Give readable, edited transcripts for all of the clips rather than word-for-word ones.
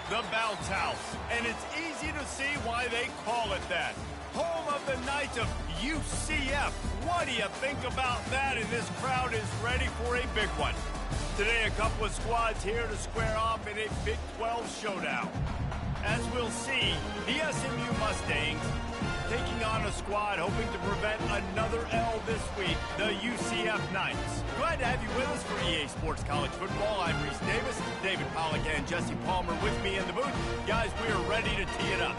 The bounce house, and it's easy to see why they call it that. Home of the Knights of UCF. What do you think about that? And this crowd is ready for a big one. Today, a couple of squads here to square off in a Big 12 showdown. As we'll see, the SMU Mustangs taking on a squad hoping to prevent another L this week, the UCF Knights. Glad to have you with us for EA Sports College Football. I'm Reese Davis, David Pollack and Jesse Palmer with me in the booth. Guys, we are ready to tee it up.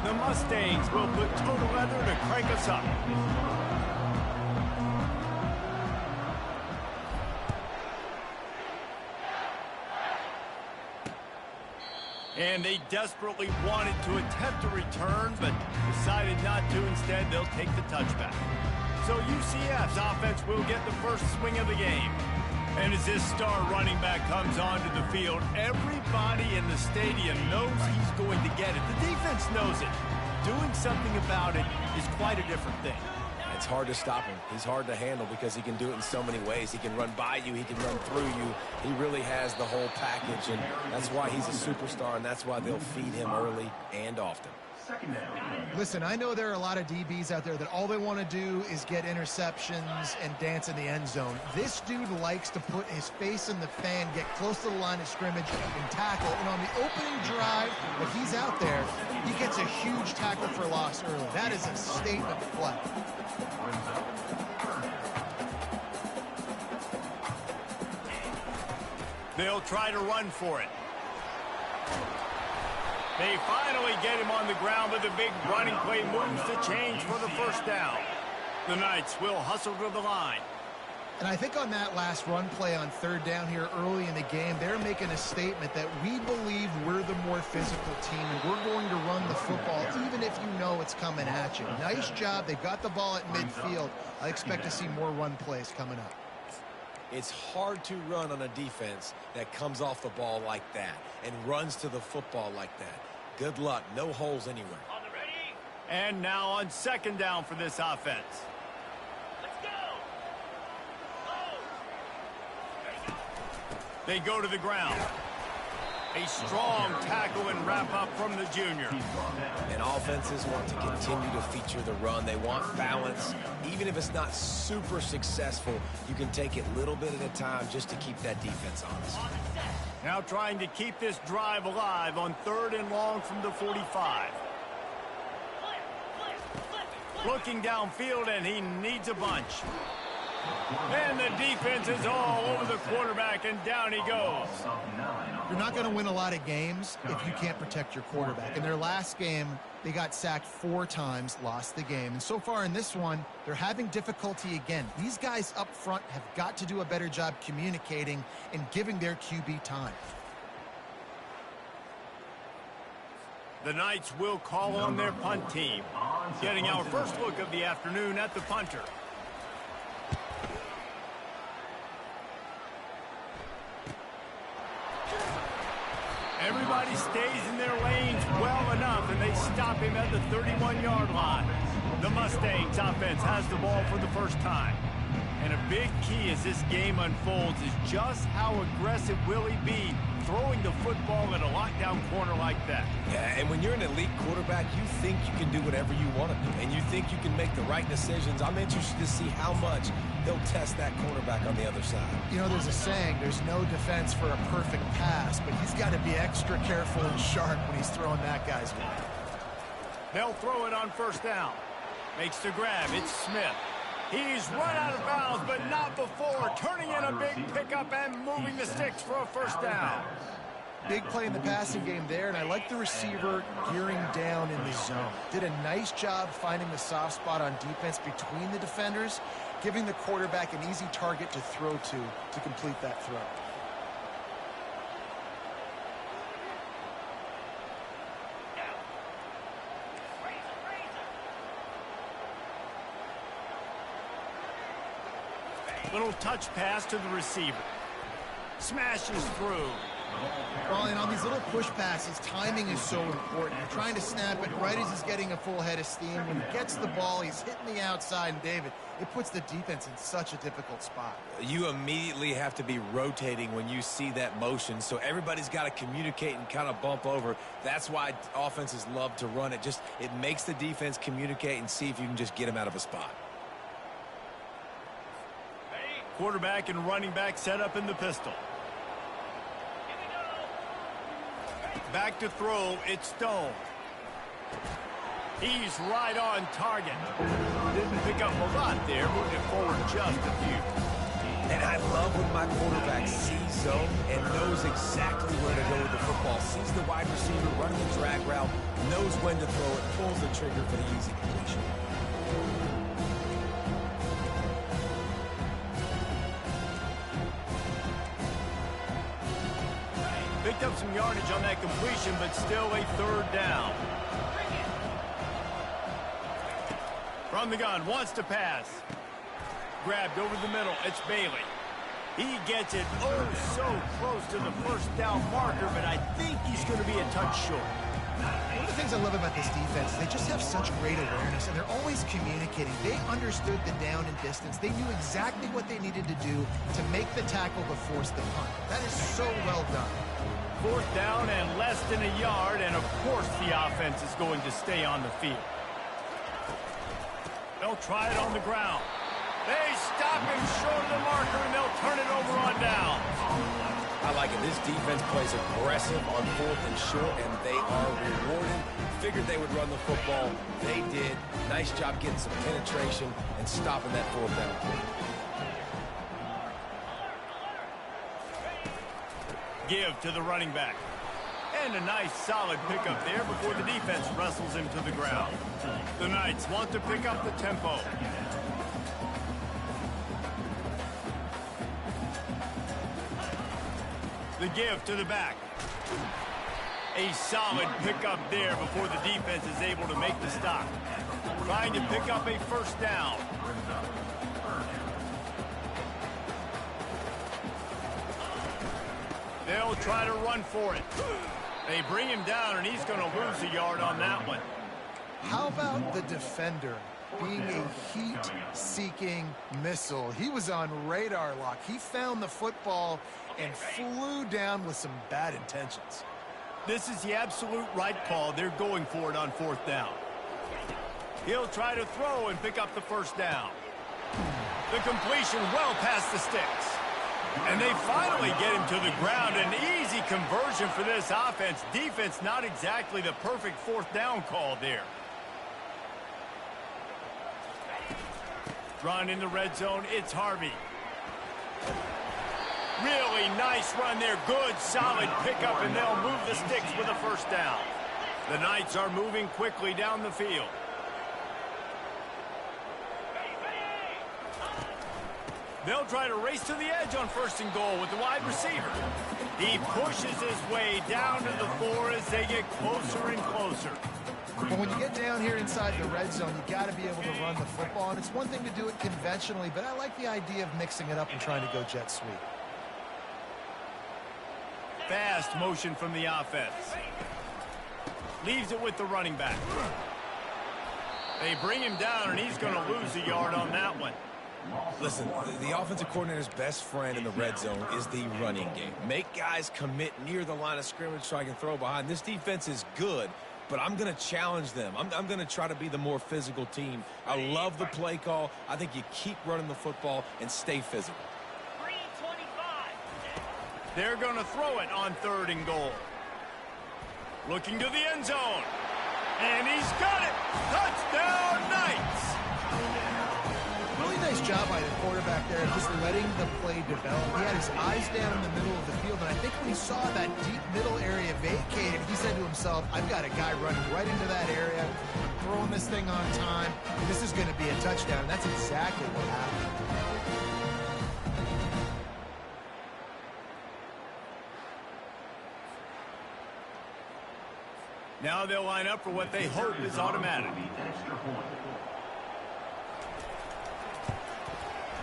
The Mustangs will put total leather to crank us up. And they desperately wanted to attempt a return, but decided not to. Instead, they'll take the touchback. So UCF's offense will get the first swing of the game. And as this star running back comes onto the field, everybody in the stadium knows he's going to get it. The defense knows it. Doing something about it is quite a different thing. It's hard to stop him. He's hard to handle because he can do it in so many ways. He can run by you. He can run through you. He really has the whole package, and that's why he's a superstar, and that's why they'll feed him early and often. Listen, I know there are a lot of DBs out there that all they want to do is get interceptions and dance in the end zone. This dude likes to put his face in the fan, get close to the line of scrimmage, and tackle. And on the opening drive that he's out there, he gets a huge tackle for loss early. That is a statement play. They'll try to run for it. They finally get him on the ground, but the big running play moves the change for the first down. The Knights will hustle to the line. And I think on that last run play on third down here early in the game, they're making a statement that we believe we're the more physical team, and we're going to run the football even if you know it's coming at you. Nice job. They got the ball at midfield. I expect to see more run plays coming up. It's hard to run on a defense that comes off the ball like that and runs to the football like that. Good luck. No holes anywhere. On the ready. And now on second down for this offense. Let's go. They go to the ground. A strong tackle and wrap up from the junior. And offenses want to continue to feature the run. They want balance. Even if it's not super successful, you can take it little bit at a time just to keep that defense honest. Now trying to keep this drive alive on third and long from the 45. Looking downfield, and he needs a bunch. And the defense is all over the quarterback, and down he goes. You're not going to win a lot of games if you can't protect your quarterback. In their last game, they got sacked 4 times, lost the game. And so far in this one, they're having difficulty again. These guys up front have got to do a better job communicating and giving their QB time. The Knights will call on their punt team. Getting our first look of the afternoon at the punter. Everybody stays in their lanes well enough, and they stop him at the 31-yard line. The Mustangs offense has the ball for the first time. And a big key as this game unfolds is just how aggressive will he be throwing the football at a lockdown corner like that. Yeah, and when you're an elite quarterback, you think you can do whatever you want to do, and you think you can make the right decisions. I'm interested to see how much he'll test that cornerback on the other side. You know, there's a saying, there's no defense for a perfect pass, but he's got to be extra careful and sharp when he's throwing that guy's way. They'll throw it on first down. Makes the grab. It's Smith. He's run out of bounds, but not before. Turning in a big pickup and moving the sticks for a first down. Big play in the passing game there, and I like the receiver gearing down in the zone. Did a nice job finding the soft spot on defense between the defenders, giving the quarterback an easy target to throw to complete that throw. Little touch pass to the receiver. Smashes through. Well, and on these little push passes, timing is so important. You're trying to snap it right as he's getting a full head of steam. When he gets the ball, he's hitting the outside, and David, it puts the defense in such a difficult spot. You immediately have to be rotating when you see that motion, so everybody's got to communicate and kind of bump over. That's why offenses love to run it. It makes the defense communicate and see if you can just get him out of a spot. Quarterback and running back set up in the pistol. Back to throw, it's Stone. He's right on target. Didn't pick up a lot there, moved it forward just a few. And I love when my quarterback sees zone and knows exactly where to go with the football. Sees the wide receiver running the drag route, knows when to throw it, pulls the trigger for the easy completion. Picked up some yardage on that completion, but still a third down. From the gun, wants to pass. Grabbed over the middle, it's Bailey. He gets it oh so close to the first down marker, but I think he's going to be a touch short. One of the things I love about this defense is they just have such great awareness, and they're always communicating. They understood the down and distance. They knew exactly what they needed to do to make the tackle to force the punt. That is so well done. Fourth down and less than a yard, and of course the offense is going to stay on the field. They'll try it on the ground. They stop him short of the marker, and they'll turn it over on down. I like it. This defense plays aggressive on 4th and short, and they are rewarded. Figured they would run the football. They did. Nice job getting some penetration and stopping that 4th down play. Give to the running back. And a nice solid pickup there before the defense wrestles him to the ground. The Knights want to pick up the tempo. The give to the back. A solid pickup there before the defense is able to make the stop. Trying to pick up a first down. They'll try to run for it. They bring him down, and he's going to lose a yard on that one. How about the defender being a heat-seeking missile? He was on radar lock. He found the football and flew down with some bad intentions. This is the absolute right call. They're going for it on 4th down. He'll try to throw and pick up the first down. The completion well past the sticks. And they finally get him to the ground. An easy conversion for this offense. Defense not exactly the perfect 4th down call there. Run in the red zone, it's Harvey. Really nice run there. Good, solid pickup, and they'll move the sticks with a first down. The Knights are moving quickly down the field. They'll try to race to the edge on 1st and goal with the wide receiver. He pushes his way down to the 4 as they get closer and closer. But when you get down here inside the red zone, you got to be able to run the football. And it's one thing to do it conventionally, but I like the idea of mixing it up and trying to go jet sweep. Fast motion from the offense. Leaves it with the running back. They bring him down, and he's going to lose a yard on that one. Listen, the offensive coordinator's best friend in the red zone is the running game. Make guys commit near the line of scrimmage so I can throw behind. This defense is good, but I'm going to challenge them. I'm going to try to be the more physical team. I love the play call. I think you keep running the football and stay physical. 325. They're going to throw it on 3rd and goal. Looking to the end zone. And he's got it. Touchdown, Knights. Really nice job by the quarterback there, just letting the play develop. He had his eyes down in the middle of the field, and I think when he saw that deep middle area vacated, he said to himself, I've got a guy running right into that area. I'm throwing this thing on time. This is going to be a touchdown, and that's exactly what happened. Now they'll line up for what they hope is automatic.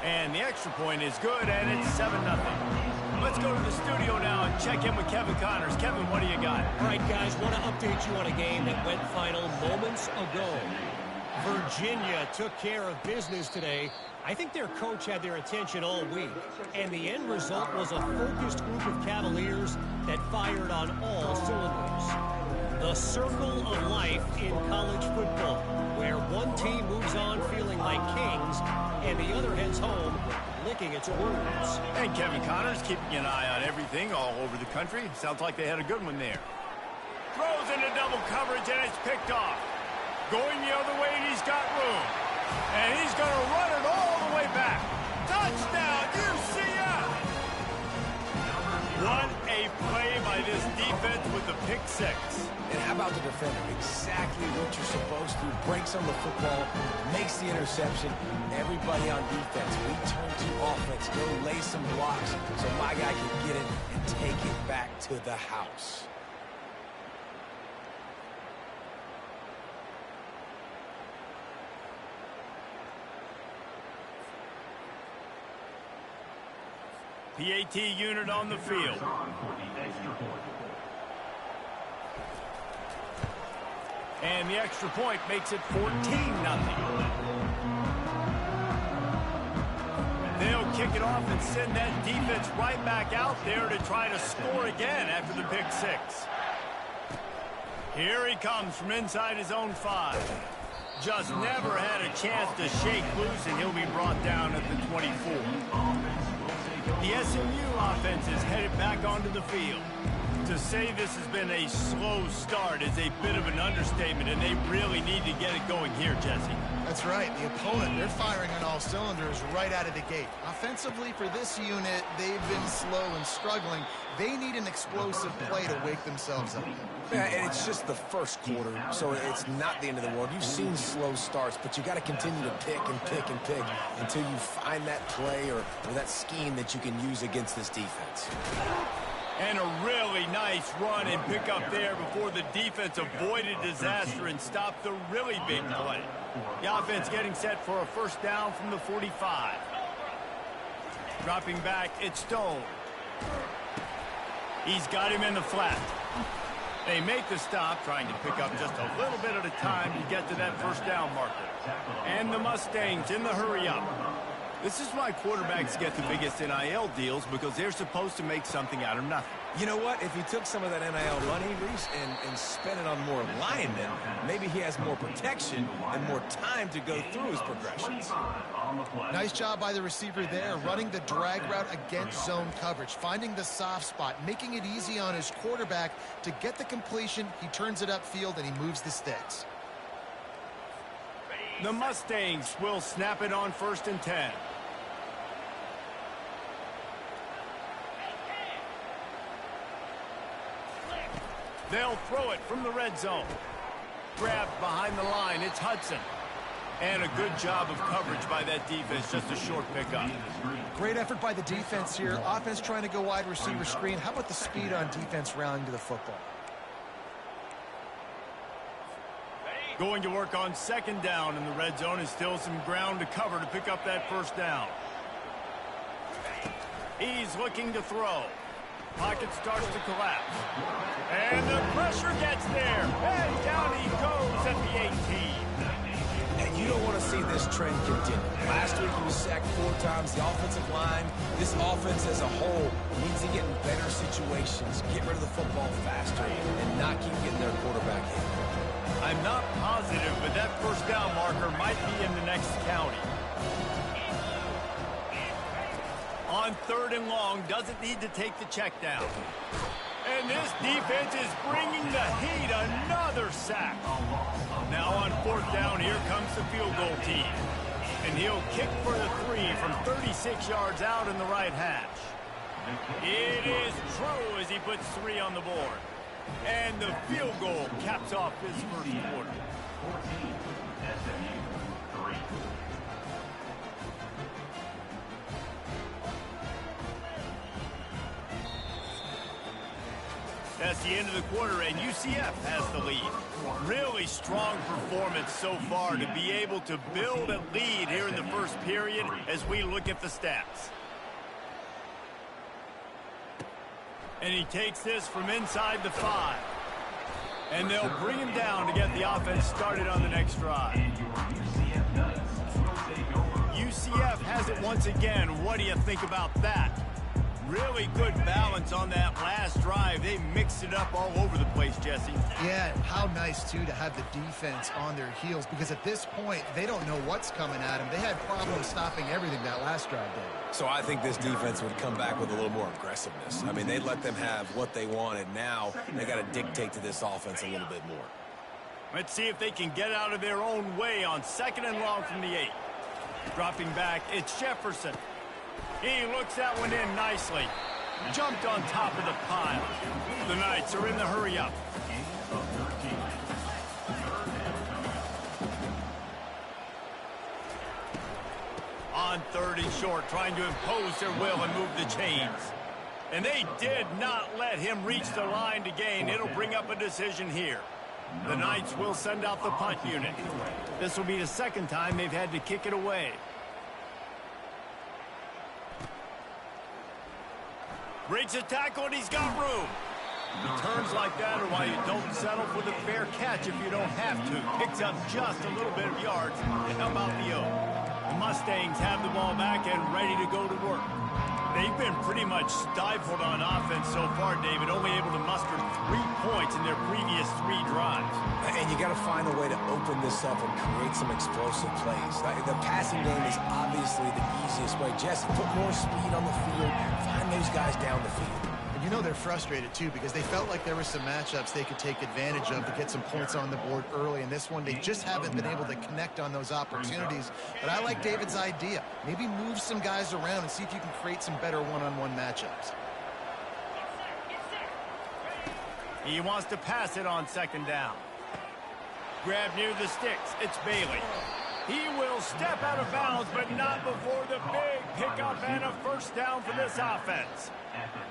And the extra point is good, and it's 7-0. Let's go to the studio now and check in with Kevin Connors. Kevin, what do you got? All right, guys, want to update you on a game that went final moments ago. Virginia took care of business today. I think their coach had their attention all week, and the end result was a focused group of Cavaliers that fired on all cylinders. The circle of life in college football, where one team moves on feeling like kings, and the other heads home licking its wounds. And Kevin Connors keeping an eye on everything all over the country. Sounds like they had a good one there. Throws into double coverage, and it's picked off. Going the other way, and he's got room. And he's going to run it all the way back. Touchdown, UCF! What a play by this defense with the pick six. And how about the defender? Exactly what you're supposed to. Breaks on the football, makes the interception. Everybody on defense, we turn to offense. Go lay some blocks so my guy can get it and take it back to the house. PAT unit on the field. And the extra point makes it 14-0. They'll kick it off and send that defense right back out there to try to score again after the pick six. Here he comes from inside his own 5. Just never had a chance to shake loose, and he'll be brought down at the 24. The SMU offense is headed back onto the field. To say this has been a slow start is a bit of an understatement, and they really need to get it going here, Jesse. That's right. The opponent, they're firing on all cylinders right out of the gate. Offensively, for this unit, they've been slow and struggling. They need an explosive play to wake themselves up. Yeah, and it's just the first quarter, so it's not the end of the world. You've seen slow starts, but you got to continue to pick and pick and pick until you find that play or that scheme that you can use against this defense. And a really nice run and pick up there before the defense avoided disaster and stopped the really big play. The offense getting set for a first down from the 45. Dropping back, it's Stone. He's got him in the flat. They make the stop, trying to pick up just a little bit at a time to get to that first down marker. And the Mustangs in the hurry-up. This is why quarterbacks get the biggest NIL deals, because they're supposed to make something out of nothing. You know what? If he took some of that NIL money, Reese, and spent it on more linemen, maybe he has more protection and more time to go through his progressions. Nice job by the receiver there, running the drag route against zone coverage, finding the soft spot, making it easy on his quarterback to get the completion. He turns it upfield, and he moves the sticks. The Mustangs will snap it on 1st and 10. They'll throw it from the red zone. Grabbed behind the line, it's Hudson. And a good job of coverage by that defense, just a short pickup. Great effort by the defense here. Offense trying to go wide receiver screen. How about the speed on defense rallying to the football? Going to work on 2nd down in the red zone, and still some ground to cover to pick up that first down. He's looking to throw. Pocket starts to collapse. And the pressure gets there. And down he goes at the 18. And you don't want to see this trend continue. Last week he was sacked 4 times. The offensive line, this offense as a whole, needs to get in better situations, get rid of the football faster, and not keep getting their quarterback hit. I'm not positive, but that first down marker might be in the next county. On 3rd and long, doesn't need to take the check down. And this defense is bringing the heat. Another sack. Now on 4th down, here comes the field goal team. And he'll kick for the 3 from 36 yards out in the right hash. It is true as he puts 3 on the board. And the field goal caps off this first quarter. That's the end of the quarter, and UCF has the lead. Really strong performance so far to be able to build a lead here in the first period as we look at the stats. And he takes this from inside the 5. And they'll bring him down to get the offense started on the next drive. UCF has it once again. What do you think about that? Really good balance on that last drive. They mixed it up all over the place, Jesse. Yeah, how nice, too, to have the defense on their heels, because at this point, they don't know what's coming at them. They had problems stopping everything that last drive did. So I think this defense would come back with a little more aggressiveness. I mean, they let them have what they wanted. Now they got to dictate to this offense a little bit more. Let's see if they can get out of their own way on 2nd and long from the 8. Dropping back, it's Jefferson. He looks that one in nicely. Jumped on top of the pile. The Knights are in the hurry-up. On 3rd and short, trying to impose their will and move the chains. And they did not let him reach the line to gain. It'll bring up a decision here. The Knights will send out the punt unit. This will be the 2nd time they've had to kick it away. Breaks a tackle and he's got room. Returns like that are why you don't settle for the fair catch if you don't have to. Picks up just a little bit of yards to help out the O. The Mustangs have the ball back and ready to go to work. They've been pretty much stifled on offense so far, David, only able to muster 3 points in their previous 3 drives. And you got to find a way to open this up and create some explosive plays. The passing game is obviously the easiest way. Jesse, put more speed on the field, find those guys down the field. You know they're frustrated, too, because they felt like there were some matchups they could take advantage of to get some points on the board early. In this one, they just haven't been able to connect on those opportunities. But I like David's idea. Maybe move some guys around and see if you can create some better one-on-one matchups. He wants to pass it on 2nd down. Grab near the sticks. It's Bailey. He will step out of bounds, but not before the big pickup and a 1st down for this offense.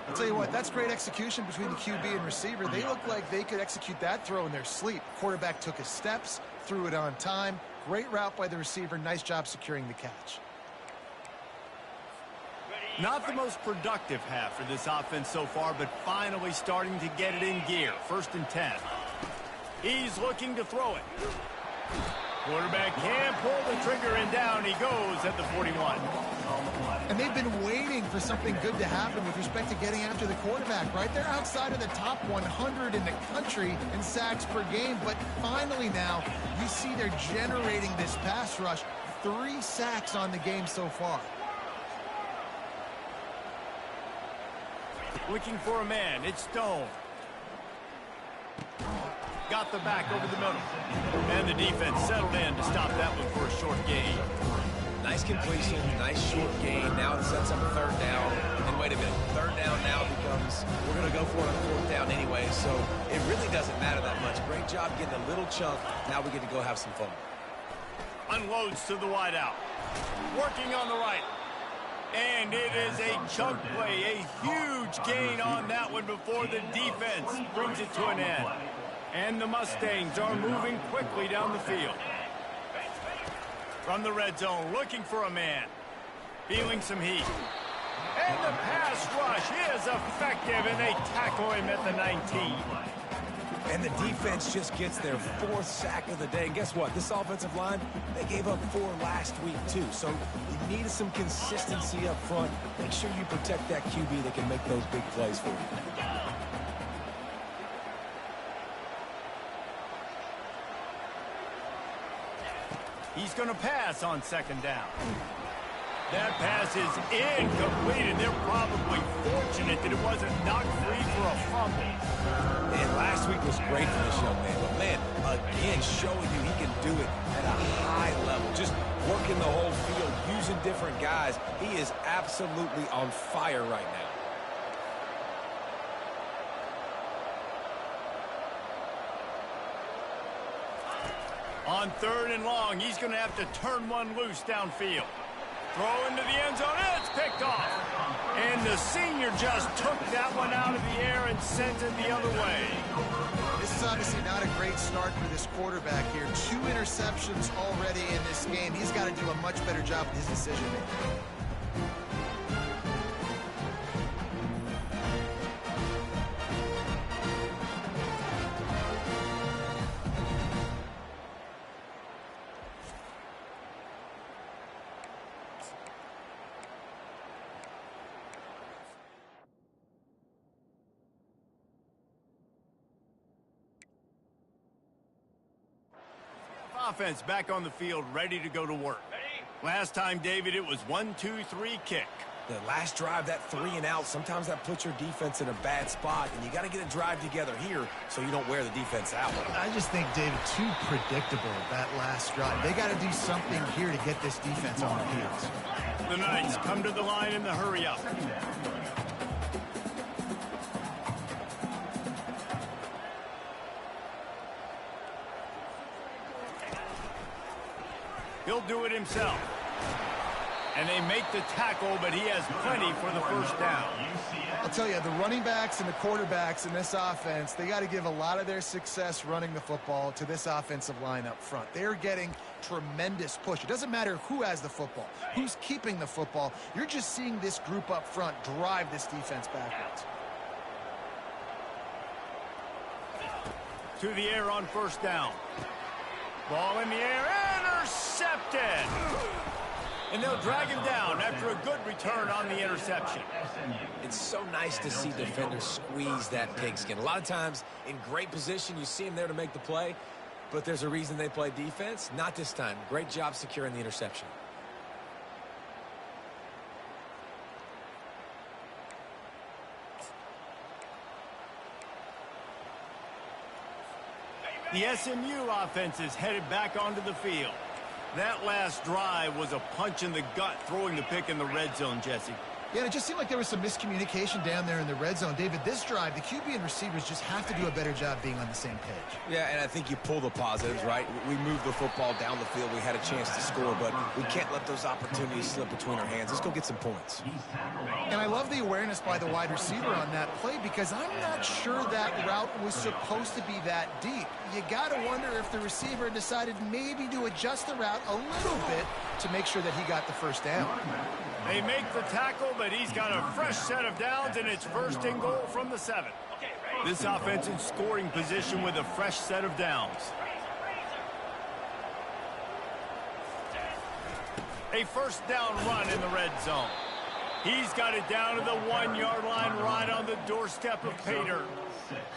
I'll tell you what, that's great execution between the QB and receiver. They look like they could execute that throw in their sleep. Quarterback took his steps, threw it on time. Great route by the receiver. Nice job securing the catch. Not the most productive half for this offense so far, but finally starting to get it in gear. 1st and 10. He's looking to throw it. Quarterback can pull the trigger, and down he goes at the 41. And they've been waiting for something good to happen with respect to getting after the quarterback, right? They're outside of the top 100 in the country in sacks per game, but finally now you see they're generating this pass rush. 3 sacks on the game so far. Looking for a man. It's Stone. Got the back over the middle. And the defense settled in to stop that one for a short gain. Nice completion, nice short gain. Now it sets up a 3rd down. And wait a minute, 3rd down now becomes, we're going to go for it on 4th down anyway, so it really doesn't matter that much. Great job getting a little chunk. Now we get to go have some fun. Unloads to the wideout. Working on the right. And it is a chunk play, a huge gain on that one before the defense brings it to an end. And the Mustangs are moving quickly down the field. From the red zone, looking for a man. Feeling some heat. And the pass rush is effective, and they tackle him at the 19. And the defense just gets their 4th sack of the day. And guess what? This offensive line, they gave up 4 last week, too. So you need some consistency up front. Make sure you protect that QB that can make those big plays for you. He's going to pass on 2nd down. That pass is incomplete, and they're probably fortunate that it wasn't knocked free for a fumble. Man, last week was great for this young man. But, man, again, showing you he can do it at a high level. Just working the whole field, using different guys. He is absolutely on fire right now. On 3rd and long, he's going to have to turn one loose downfield. Throw into the end zone, it's picked off. And the senior just took that one out of the air and sent it the other way. This is obviously not a great start for this quarterback here. 2 interceptions already in this game. He's got to do a much better job with his decision-making. offense back on the field, ready to go to work. Last time, David, it was 1-2-3 kick. The last drive, that 3-and-out, sometimes that puts your defense in a bad spot, and you got to get a drive together here so you don't wear the defense out. I just think, David, too predictable, that last drive. They got to do something here to get this defense on their heels. The Knights come to the line in the hurry-up. He'll do it himself. And they make the tackle, but he has plenty for the first down. I'll tell you, the running backs and the quarterbacks in this offense, they got to give a lot of their success running the football to this offensive line up front. They're getting tremendous push. It doesn't matter who has the football, who's keeping the football. You're just seeing this group up front drive this defense backwards. To the air on first down. Ball in the air, intercepted! And they'll drag him down after a good return on the interception. It's so nice to see defenders squeeze that pigskin. A lot of times, in great position, you see them there to make the play, but there's a reason they play defense. Not this time. Great job securing the interception. The SMU offense is headed back onto the field. That last drive was a punch in the gut, throwing the pick in the red zone, Jesse. Yeah, and it just seemed like there was some miscommunication down there in the red zone. David, this drive, the QB and receivers just have to do a better job being on the same page. Yeah, and I think you pull the positives, right? We moved the football down the field. We had a chance to score, but we can't let those opportunities slip between our hands. Let's go get some points. And I love the awareness by the wide receiver on that play because I'm not sure that route was supposed to be that deep. You got to wonder if the receiver decided maybe to adjust the route a little bit to make sure that he got the first down. They make the tackle, but he's got a fresh set of downs, and it's first and goal from the 7. This offense in scoring position with a fresh set of downs. A first down run in the red zone. He's got it down to the 1-yard line right on the doorstep of Pater.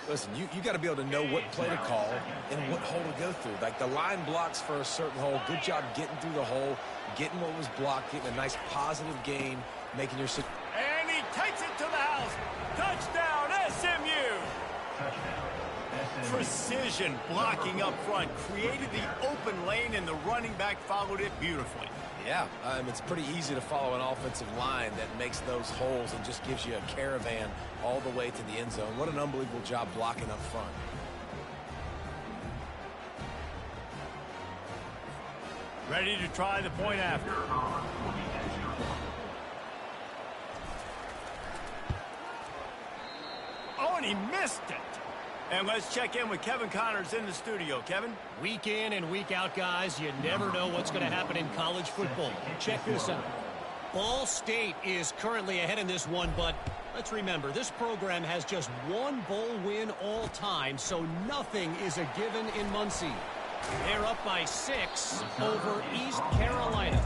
Listen, you got to be able to know what play to call and what hole to go through. Like the line blocks for a certain hole. Good job getting through the hole, getting what was blocked, getting a nice positive gain, making your... And he takes it to the house. Touchdown, SMU! Precision blocking up front created the open lane, and the running back followed it beautifully. Yeah, it's pretty easy to follow an offensive line that makes those holes and just gives you a caravan all the way to the end zone. What an unbelievable job blocking up front. Ready to try the point after. Oh, and he missed it. And let's check in with Kevin Connors in the studio. Kevin? Week in and week out, guys, you never know what's going to happen in college football. Check this out. Ball State is currently ahead in this one, but let's remember, this program has just one bowl win all time, so nothing is a given in Muncie. They're up by 6 over East Carolina.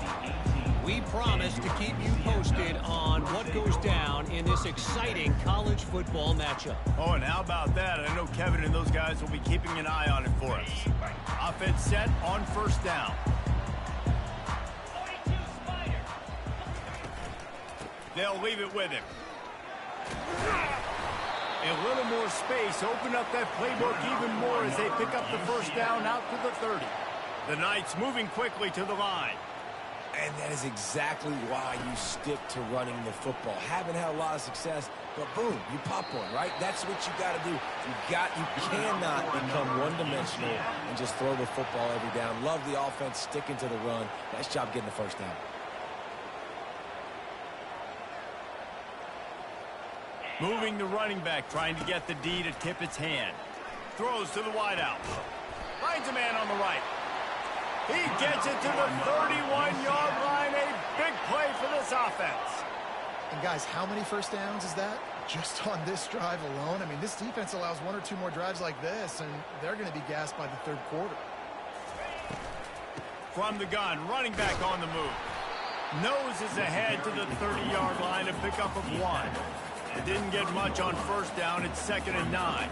We promise to keep you posted on what goes down in this exciting college football matchup. Oh, and how about that? I know Kevin and those guys will be keeping an eye on it for us. Offense set on first down. They'll leave it with him. A little more space, open up that playbook even more as they pick up the first down out to the 30. The Knights moving quickly to the line. And that is exactly why you stick to running the football. Haven't had a lot of success, but boom, you pop one, right? That's what you got to do. You cannot become one-dimensional and just throw the football every down. Love the offense sticking to the run. Nice job getting the first down. Moving the running back, trying to get the D to tip its hand. Throws to the wideout. Finds a man on the right. He gets it to the 31-yard line. A big play for this offense. And guys, how many first downs is that? Just on this drive alone? I mean, this defense allows 1 or 2 more drives like this, and they're going to be gassed by the third quarter. From the gun, running back on the move. Noses ahead to the 30-yard line, a pickup of 1. It didn't get much on first down. It's 2nd and 9.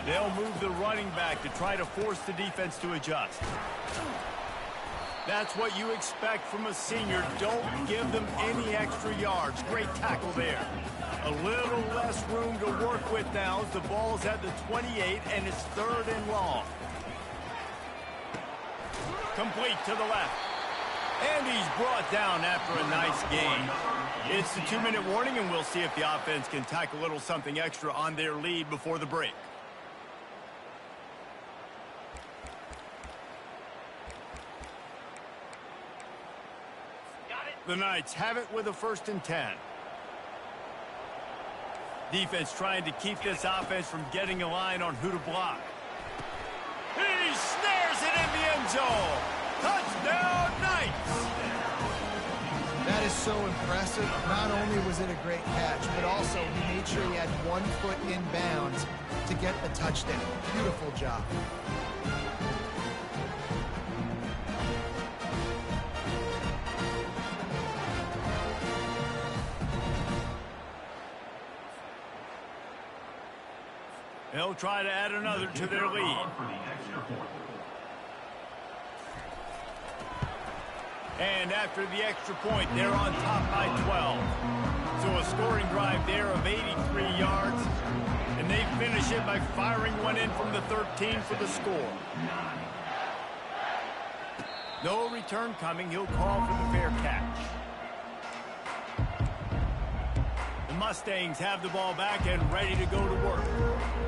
They'll move the running back to try to force the defense to adjust. That's what you expect from a senior. Don't give them any extra yards. Great tackle there. A little less room to work with now as the ball's at the 28 and it's 3rd and long. Complete to the left. And he's brought down after a nice gain. It's the 2-minute warning, and we'll see if the offense can tack a little something extra on their lead before the break. The Knights have it with a 1st and 10. Defense trying to keep this offense from getting a line on who to block. He snares it in the end zone. Touchdown, Knights! That is so impressive. Not only was it a great catch, but also he made sure he had 1 foot in bounds to get the touchdown. Beautiful job. They'll try to add another to their lead. And after the extra point, they're on top by 12. So a scoring drive there of 83 yards. And they finish it by firing one in from the 13 for the score. No return coming. He'll call for the fair catch. The Mustangs have the ball back and ready to go to work.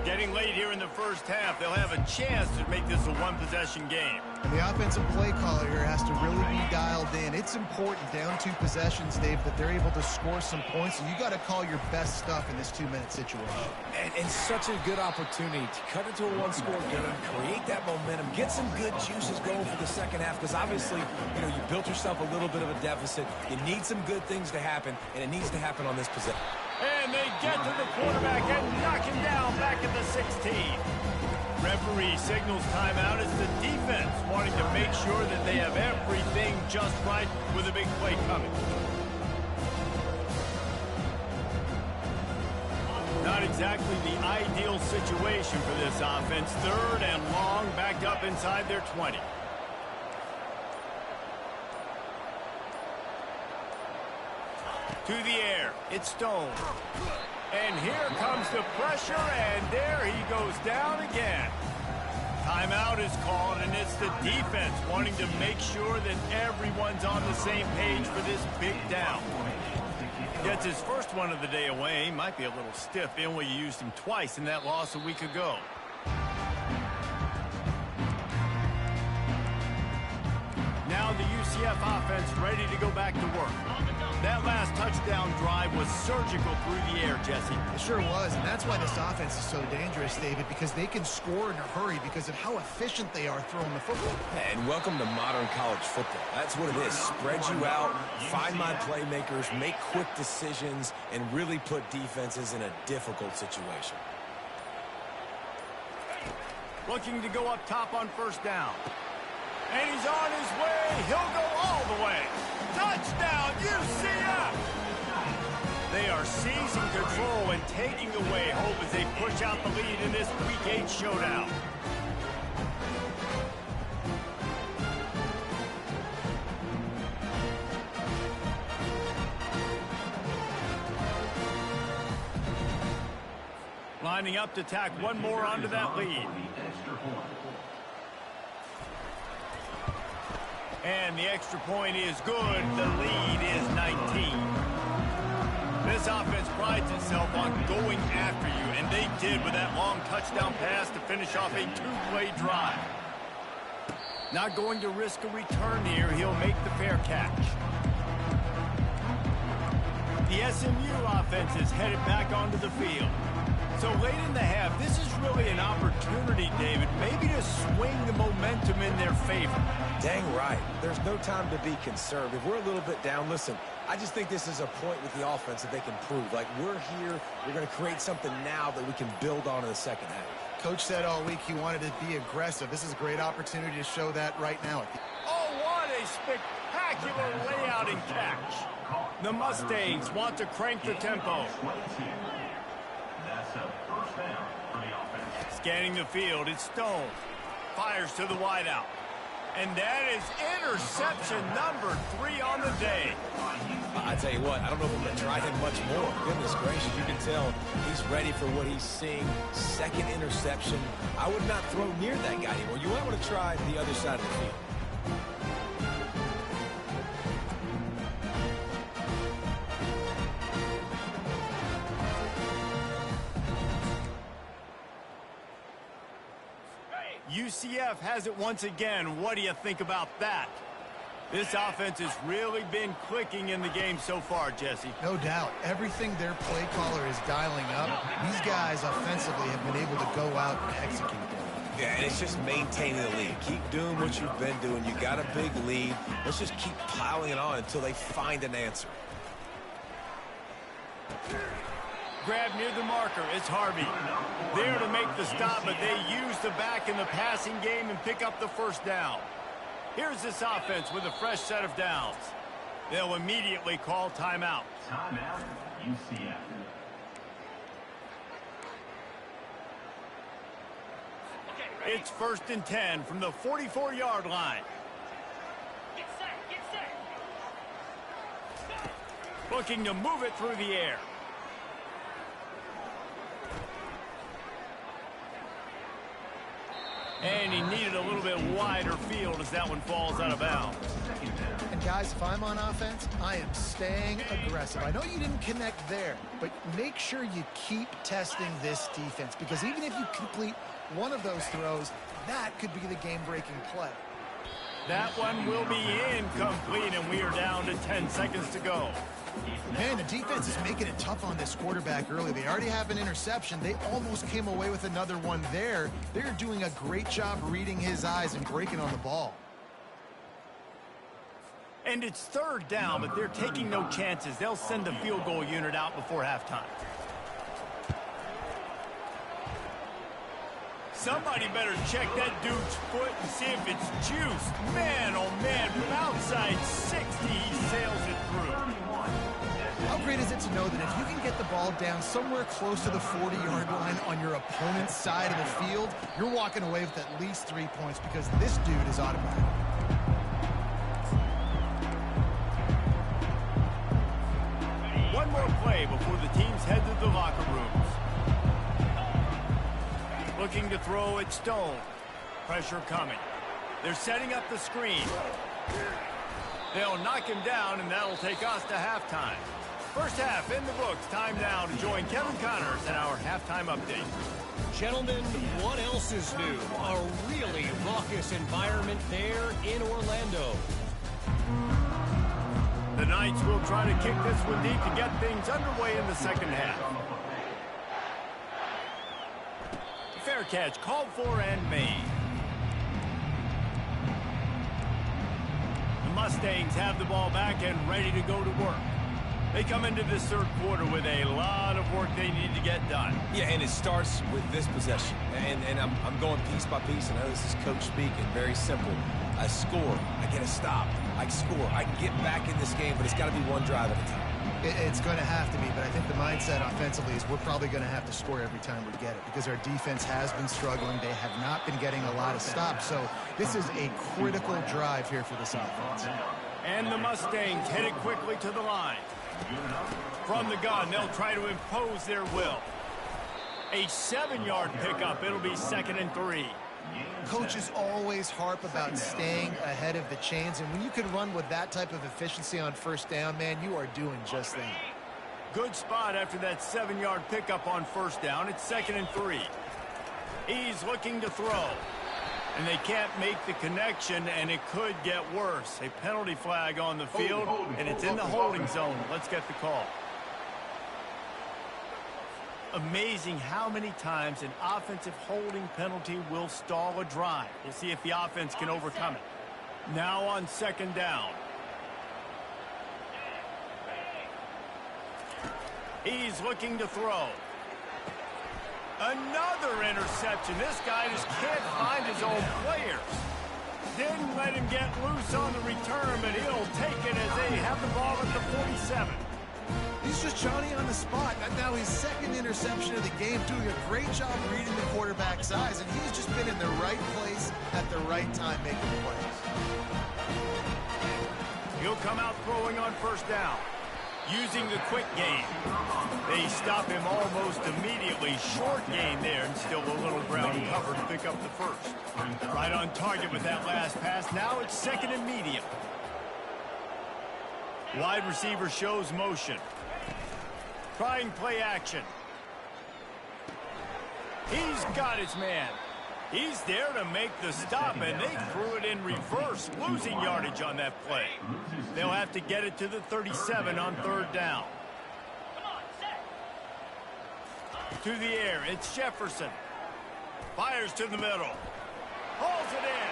Getting late here in the first half, they'll have a chance to make this a one-possession game. And the offensive play caller here has to really be dialed in. It's important down 2 possessions, Dave, that they're able to score some points, and you got to call your best stuff in this 2-minute situation. And such a good opportunity to cut it to a 1-score game, create that momentum, get some good juices going for the second half, because obviously, you know, you built yourself a little bit of a deficit. You need some good things to happen, and it needs to happen on this possession. And they get to the quarterback and knock him down back at the 16. Referee signals timeout. It's the defense wanting to make sure that they have everything just right with a big play coming. Not exactly the ideal situation for this offense. 3rd and long, backed up inside their 20. To the air, it's Stone. And here comes the pressure, and there he goes down again. Timeout is called, and it's the defense wanting to make sure that everyone's on the same page for this big down. Gets his first one of the day away. Might be a little stiff. They only used him twice in that loss a week ago. Now the UCF offense ready to go back to work. That last touchdown drive was surgical through the air, Jesse. It sure was, and that's why this offense is so dangerous, David, because they can score in a hurry because of how efficient they are throwing the football. And welcome to modern college football. That's what it is. Spread you out, find my playmakers, make quick decisions, and really put defenses in a difficult situation. Looking to go up top on 1st down. And he's on his way. He'll go all the way. Touchdown, UCF! They are seizing control and taking away hope as they push out the lead in this Week 8 showdown. Lining up to tack one more onto that lead. And the extra point is good. The lead is 19. This offense prides itself on going after you, and they did with that long touchdown pass to finish off a 2-play drive. Not going to risk a return here. He'll make the fair catch. The SMU offense is headed back onto the field. So late in the half, this is really an opportunity, David, maybe to swing the momentum in their favor. Dang right. There's no time to be concerned. If we're a little bit down, listen, I just think this is a point with the offense that they can prove. Like, we're here, we're going to create something now that we can build on in the second half. Coach said all week he wanted to be aggressive. This is a great opportunity to show that right now. Oh, what a spectacular layout and catch. The Mustangs want to crank the tempo. That's a 1st down for the offense. Scanning the field, it's Stone. Fires to the wideout. And that is interception number 3 on the day. I tell you what, I don't know if I'm going to try him much more. Goodness gracious, you can tell he's ready for what he's seeing. Second interception. I would not throw near that guy anymore. You might want to try the other side of the field. UCF has it once again. What do you think about that? This offense has really been clicking in the game so far, Jesse. No doubt. Everything their play caller is dialing up, these guys offensively have been able to go out and execute. Yeah, and it's just maintaining the lead. Keep doing what you've been doing. You got a big lead. Let's just keep piling it on until they find an answer. Grab near the marker. It's Harvey. There to make the stop, but they use the back in the passing game and pick up the first down. Here's this offense with a fresh set of downs. They'll immediately call timeout. Timeout, UCF. It's 1st and 10 from the 44-yard line. Get set. Looking to move it through the air. And he needed a little bit wider field as that one falls out of bounds. And guys, if I'm on offense, I am staying aggressive. I know you didn't connect there, but make sure you keep testing this defense, because even if you complete one of those throws, that could be the game-breaking play. That one will be incomplete, and we are down to 10 seconds to go. Man, the defense is making it tough on this quarterback early. They already have an interception. They almost came away with another one there. They're doing a great job reading his eyes and breaking on the ball. And it's 3rd down, but they're taking no chances. They'll send the field goal unit out before halftime. Somebody better check that dude's foot and see if it's juiced. Man, oh man, from outside 60, he sails it through. How great is it to know that if you can get the ball down somewhere close to the 40-yard line on your opponent's side of the field, you're walking away with at least 3 points, because this dude is automatic. One more play before the teams head to the locker rooms. Looking to throw at Stone. Pressure coming. They're setting up the screen. They'll knock him down, and that'll take us to halftime. First half in the books. Time now to join Kevin Connors in our halftime update. Gentlemen, what else is new? A really raucous environment there in Orlando. The Knights will try to kick this one deep to get things underway in the second half. Fair catch called for and made. The Mustangs have the ball back and ready to go to work. They come into this 3rd quarter with a lot of work they need to get done. Yeah, and it starts with this possession. And I'm going piece by piece. And I know this is coach speaking. Very simple. I score. I get a stop. I score. I can get back in this game, but it's got to be one drive at a time. It's going to have to be, but I think the mindset offensively is we're probably going to have to score every time we get it, because our defense has been struggling. They have not been getting a lot of stops, so this is a critical drive here for this offense. And the Mustangs hit it quickly to the line. From the gun, they'll try to impose their will. A 7-yard pickup. It'll be 2nd and 3. Coaches always harp about staying ahead of the chains, and when you can run with that type of efficiency on 1st down, man, you are doing just that. Good spot after that 7-yard pickup on 1st down. It's 2nd and 3. He's looking to throw. And they can't make the connection, and it could get worse. A penalty flag on the field, and it's in the holding zone. Let's get the call. Amazing how many times an offensive holding penalty will stall a drive. We'll see if the offense can overcome it. Now on 2nd down. He's looking to throw. Another interception. This guy just can't find his own players. Didn't let him get loose on the return, but he'll take it as they have the ball at the 47. He's just Johnny on the spot. And now his second interception of the game, doing a great job reading the quarterback's eyes, and he's just been in the right place at the right time making plays. He'll come out throwing on first down. Using the quick game. They stop him almost immediately. Short gain there, and still a little ground cover to pick up the first. Right on target with that last pass. Now it's second and medium. Wide receiver shows motion. Trying play action. He's got his man. He's there to make the stop, and they threw it in reverse, losing yardage on that play. They'll have to get it to the 37 on third down. To the air, it's Jefferson. Fires to the middle. Hauls it in.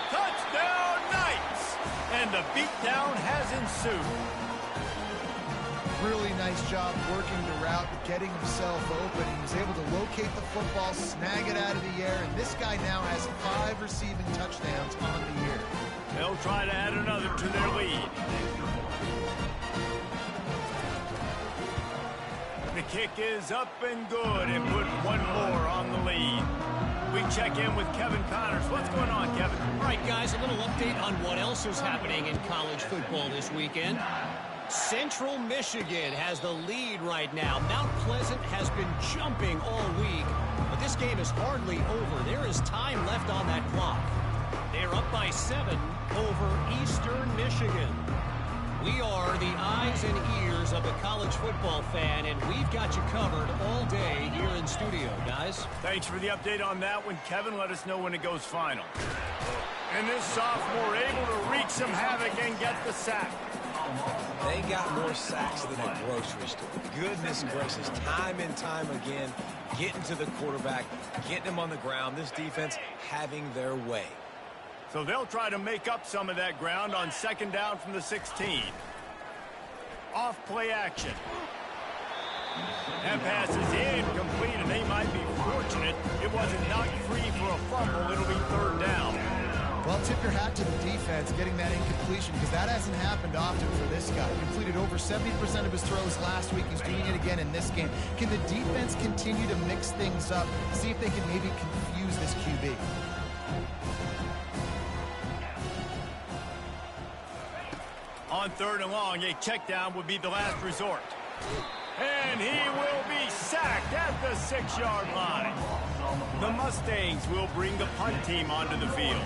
Touchdown, Knights! And the beatdown has ensued. Really nice job working the route, getting himself open. He was able to locate the football, snag it out of the air, and this guy now has 5 receiving touchdowns on the year. They'll try to add another to their lead. The kick is up and good, and put one more on the lead. We check in with Kevin Connors. What's going on, Kevin? All right, guys, a little update on what else is happening in college football this weekend. Central Michigan has the lead right now. Mount Pleasant has been jumping all week, but this game is hardly over. There is time left on that clock. They're up by 7 over Eastern Michigan. We are the eyes and ears of the college football fan, and we've got you covered all day here in studio, guys. Thanks for the update on that one, Kevin. Let us know when it goes final. And this sophomore able to wreak some havoc and get the sack. They got more sacks than a grocery store. Goodness gracious, time and time again, getting to the quarterback, getting him on the ground. This defense having their way. So they'll try to make up some of that ground on second down from the 16. Off play action. That pass is incomplete, and they might be fortunate it wasn't knocked free for a fumble. It'll be third down. Well, tip your hat to the defense getting that incompletion, because that hasn't happened often for this guy. He completed over 70% of his throws last week. He's doing it again in this game. Can the defense continue to mix things up, see if they can maybe confuse this QB? On third and long, a check down would be the last resort. And he will be sacked at the 6-yard line. The Mustangs will bring the punt team onto the field.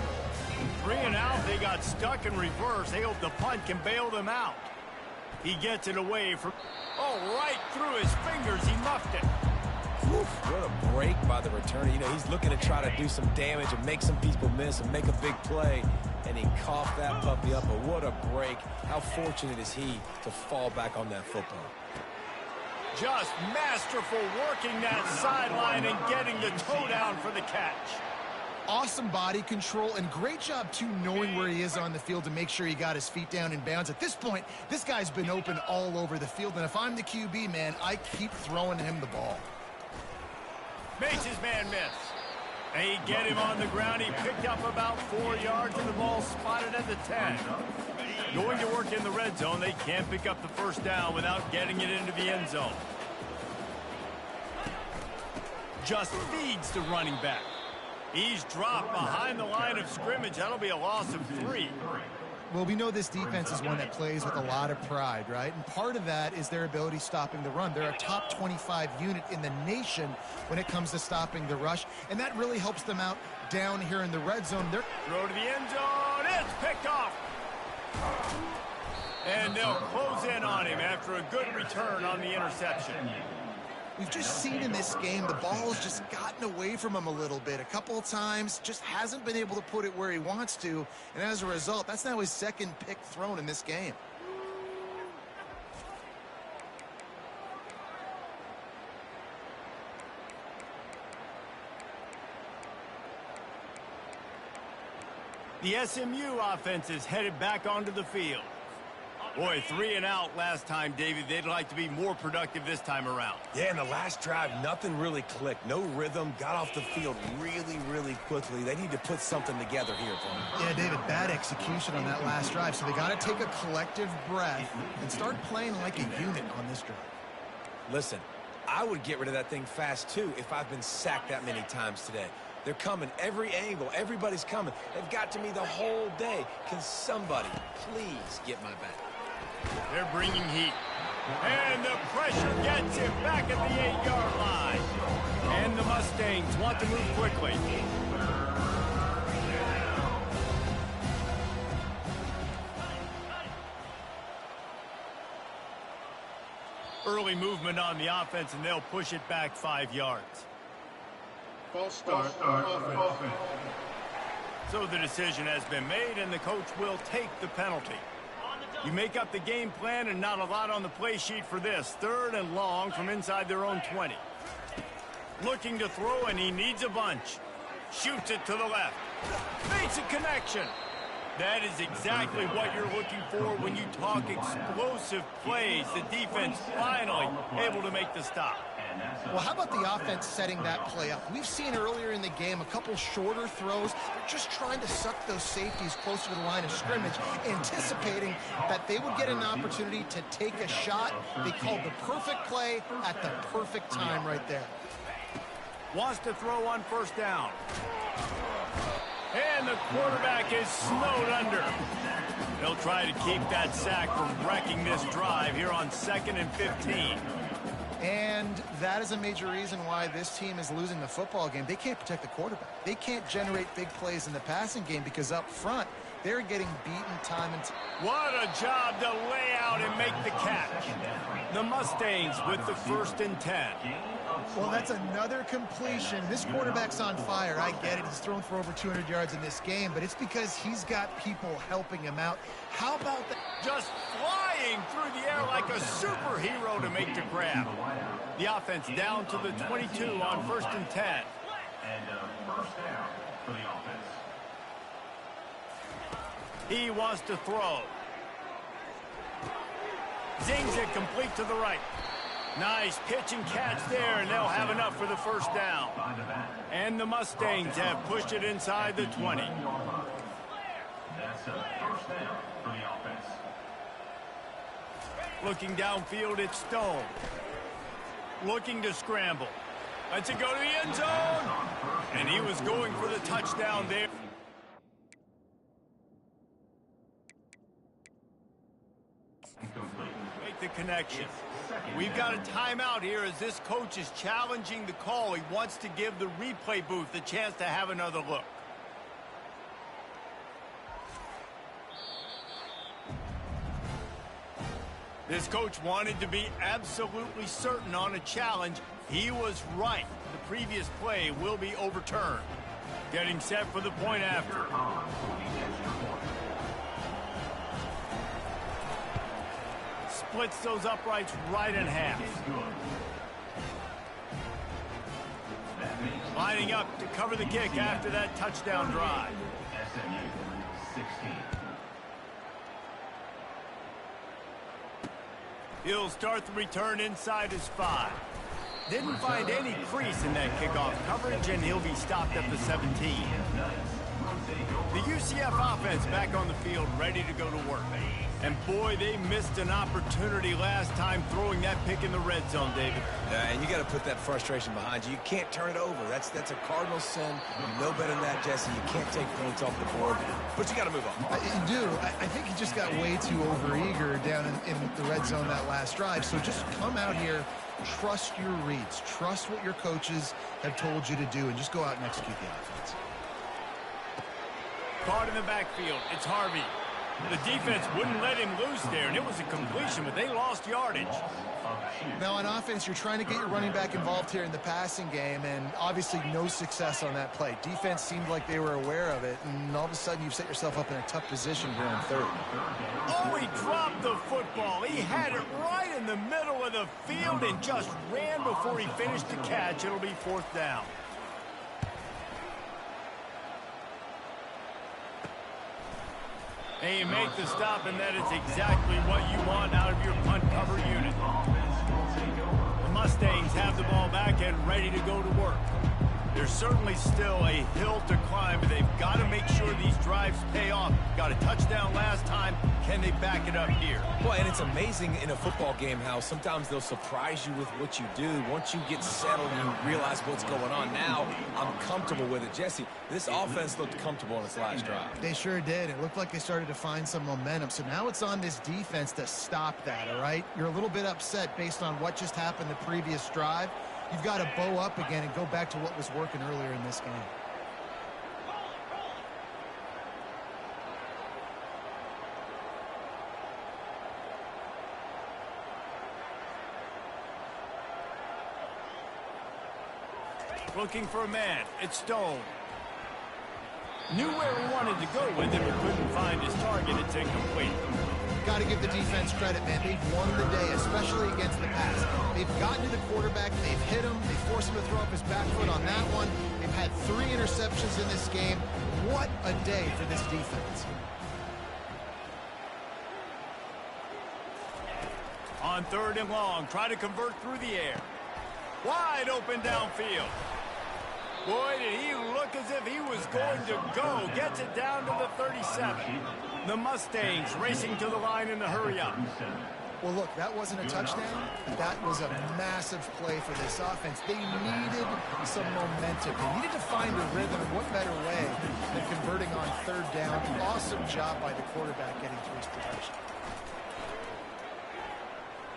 3 and out, they got stuck in reverse. They hope the punt can bail them out. He gets it away from... Oh, right through his fingers. He muffed it. Oof, what a break by the returner. You know, he's looking to try to do some damage and make some people miss and make a big play. And he coughed that puppy up, but what a break. How fortunate is he to fall back on that football? Just masterful working that sideline and getting the toe down for the catch. Awesome body control and great job, too, knowing where he is on the field to make sure he got his feet down in bounds. At this point, this guy's been open all over the field, and if I'm the QB, man, I keep throwing him the ball. Makes his man miss. They get him on the ground. He picked up about 4 yards, and the ball spotted at the 10. Going to work in the red zone. They can't pick up the first down without getting it into the end zone. Just feeds the running back. He's dropped behind the line of scrimmage. That'll be a loss of 3. Well, we know this defense is one that plays with a lot of pride, right? And part of that is their ability stopping the run. They're a top 25 unit in the nation when it comes to stopping the rush, and that really helps them out down here in the red zone. Throw to the end zone. It's picked off. And they'll close in on him after a good return on the interception. We've just seen in this game the ball has just gotten away from him a little bit. A couple of times, just hasn't been able to put it where he wants to. And as a result, that's now his second pick thrown in this game. The SMU offense is headed back onto the field. Boy, 3 and out last time, David. They'd like to be more productive this time around. Yeah, in the last drive, nothing really clicked. No rhythm, got off the field really quickly. They need to put something together here, Tony. Yeah, David, bad execution on that last drive, so they got to take a collective breath and start playing like a unit on this drive. Listen, I would get rid of that thing fast, too, if I've been sacked that many times today. They're coming every angle. Everybody's coming. They've got to me the whole day. Can somebody please get my back? They're bringing heat. And the pressure gets him back at the 8-yard line. And the Mustangs want to move quickly. Early movement on the offense, and they'll push it back 5 yards. False start offense. So the decision has been made, and the coach will take the penalty. You make up the game plan, and not a lot on the play sheet for this. 3rd and long from inside their own 20. Looking to throw, and he needs a bunch. Shoots it to the left. Makes a connection. That is exactly what you're looking for when you talk explosive plays. The defense finally able to make the stop. Well, how about the offense setting that play up? We've seen earlier in the game a couple shorter throws. They're just trying to suck those safeties closer to the line of scrimmage, anticipating that they would get an opportunity to take a shot. They called the perfect play at the perfect time right there. Wants to throw on 1st down. And the quarterback is snowed under. They'll try to keep that sack from wrecking this drive here on 2nd and 15. And that is a major reason why this team is losing the football game. They can't protect the quarterback. They can't generate big plays in the passing game because up front, they're getting beaten time and time. What a job to lay out and make the catch. The Mustangs with the 1st and 10. Well, that's another completion. This quarterback's on fire. I get it. He's thrown for over 200 yards in this game, but it's because he's got people helping him out. How about that? Just flying through the air like a superhero to make the grab. The offense down to the 22 on 1st and 10. And 1st down for the offense. He wants to throw. Zings it complete to the right. Nice pitch and catch there, and they'll have enough for the 1st down. And the Mustangs have pushed it inside the 20. That's a 1st down for the offense. Looking downfield, it's Stone. Looking to scramble. Lets it go to the end zone. And he was going for the touchdown there. Make the connection. We've got a timeout here as this coach is challenging the call. He wants to give the replay booth the chance to have another look. This coach wanted to be absolutely certain on a challenge. He was right. The previous play will be overturned. Getting set for the point after. Splits those uprights right in half. Lining up to cover the kick after that touchdown drive. SMU 16. He'll start the return inside his 5. Didn't find any crease in that kickoff coverage, and he'll be stopped at the 17. The UCF offense back on the field, ready to go to work. And boy, they missed an opportunity last time throwing that pick in the red zone, David. Yeah, and you got to put that frustration behind you. You can't turn it over. That's a cardinal sin. You know better than that, Jesse. You can't take points off the board, but you got to move on. You do. I think he just got way too overeager down in the red zone that last drive. So just come out here, trust your reads, trust what your coaches have told you to do, and just go out and execute the offense. Caught in the backfield. It's Harvey. The defense wouldn't let him loose there, and it was a completion, but they lost yardage. Now, on offense, you're trying to get your running back involved here in the passing game, and obviously no success on that play. Defense seemed like they were aware of it, and all of a sudden you've set yourself up in a tough position here on 3rd. Oh, he dropped the football. He had it right in the middle of the field and just ran before he finished the catch. It'll be 4th down. And you make the stop, and that is exactly what you want out of your punt cover unit. The Mustangs have the ball back and ready to go to work. There's certainly still a hill to climb, but they've got to make sure these drives pay off. Got a touchdown last time. Can they back it up here? Well, and it's amazing in a football game how sometimes they'll surprise you with what you do. Once you get settled and you realize what's going on, now I'm comfortable with it. Jesse, this offense looked comfortable in its last drive. They sure did. It looked like they started to find some momentum. So now it's on this defense to stop that, all right? You're a little bit upset based on what just happened the previous drive. You've got to bow up again and go back to what was working earlier in this game. Looking for a man. It's Stone. Knew where he wanted to go with it, but couldn't find his target. It's incomplete. Got to give the defense credit, man. They've won the day, especially against the pass. They've gotten to the quarterback. They've hit him. They forced him to throw up his back foot on that one. They've had 3 interceptions in this game. What a day for this defense. On 3rd and long, try to convert through the air. Wide open downfield. Boy, did he look as if he was going to go. Gets it down to the 37. The Mustangs racing to the line in a hurry-up. Well, look, that wasn't a touchdown. That was a massive play for this offense. They needed some momentum. They needed to find a rhythm, and what better way than converting on 3rd down. Awesome job by the quarterback getting to his protection.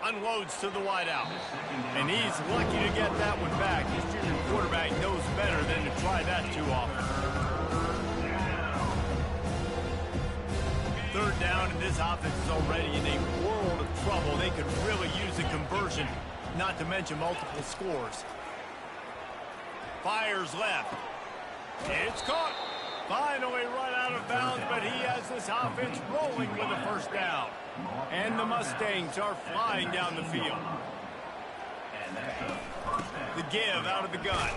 Unloads to the wideout. And he's lucky to get that one back. His junior quarterback knows better than to try that too often. 3rd down, and this offense is already in a world of trouble. They could really use a conversion, not to mention multiple scores. Fires left. It's caught. Finally run out of bounds, but he has this offense rolling with a 1st down. And the Mustangs are flying down the field. The give out of the gun.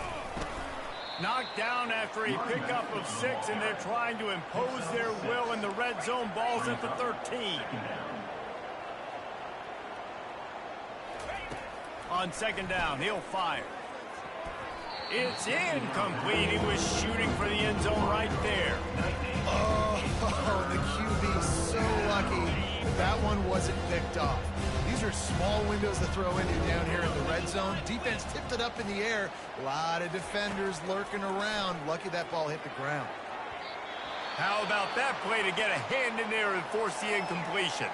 Knocked down after a pickup of 6, and they're trying to impose their will in the red zone. Ball's at the 13. On 2nd down, he'll fire. It's incomplete. He was shooting for the end zone right there. Oh, the QB so lucky that one wasn't picked off. These are small windows to throw into down here in the red zone. Defense tipped it up in the air. A lot of defenders lurking around. Lucky that ball hit the ground. How about that play to get a hand in there and force the incompletion?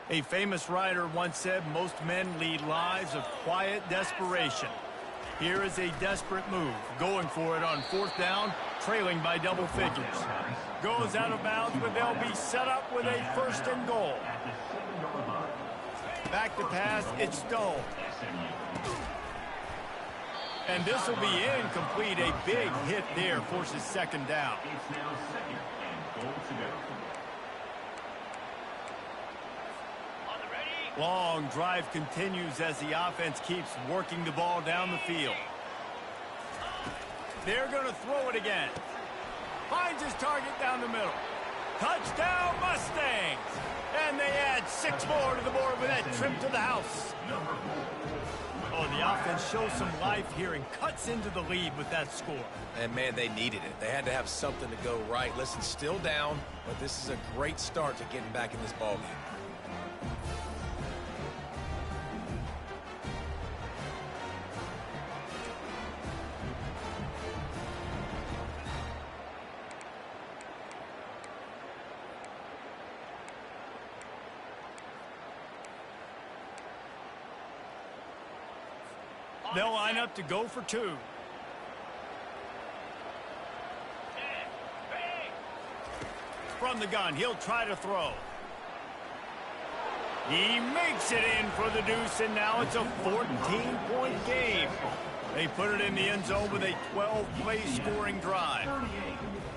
A famous writer once said, most men lead lives of quiet desperation. Here is a desperate move, going for it on 4th down, trailing by double figures. Goes out of bounds, but they'll be set up with a 1st and goal. Back to pass, it's Stone. And this will be incomplete. A big hit there forces 2nd down. It's now 2nd and goal to go. Long drive continues as the offense keeps working the ball down the field. They're going to throw it again. Finds his target down the middle. Touchdown Mustangs! And they add 6 more to the board with that trip to the house. Oh, the offense shows some life here and cuts into the lead with that score. And, man, they needed it. They had to have something to go right. Listen, still down, but this is a great start to getting back in this ballgame. They'll line up to go for 2. From the gun, he'll try to throw. He makes it in for the deuce, and now it's a 14-point game. They put it in the end zone with a 12-play scoring drive.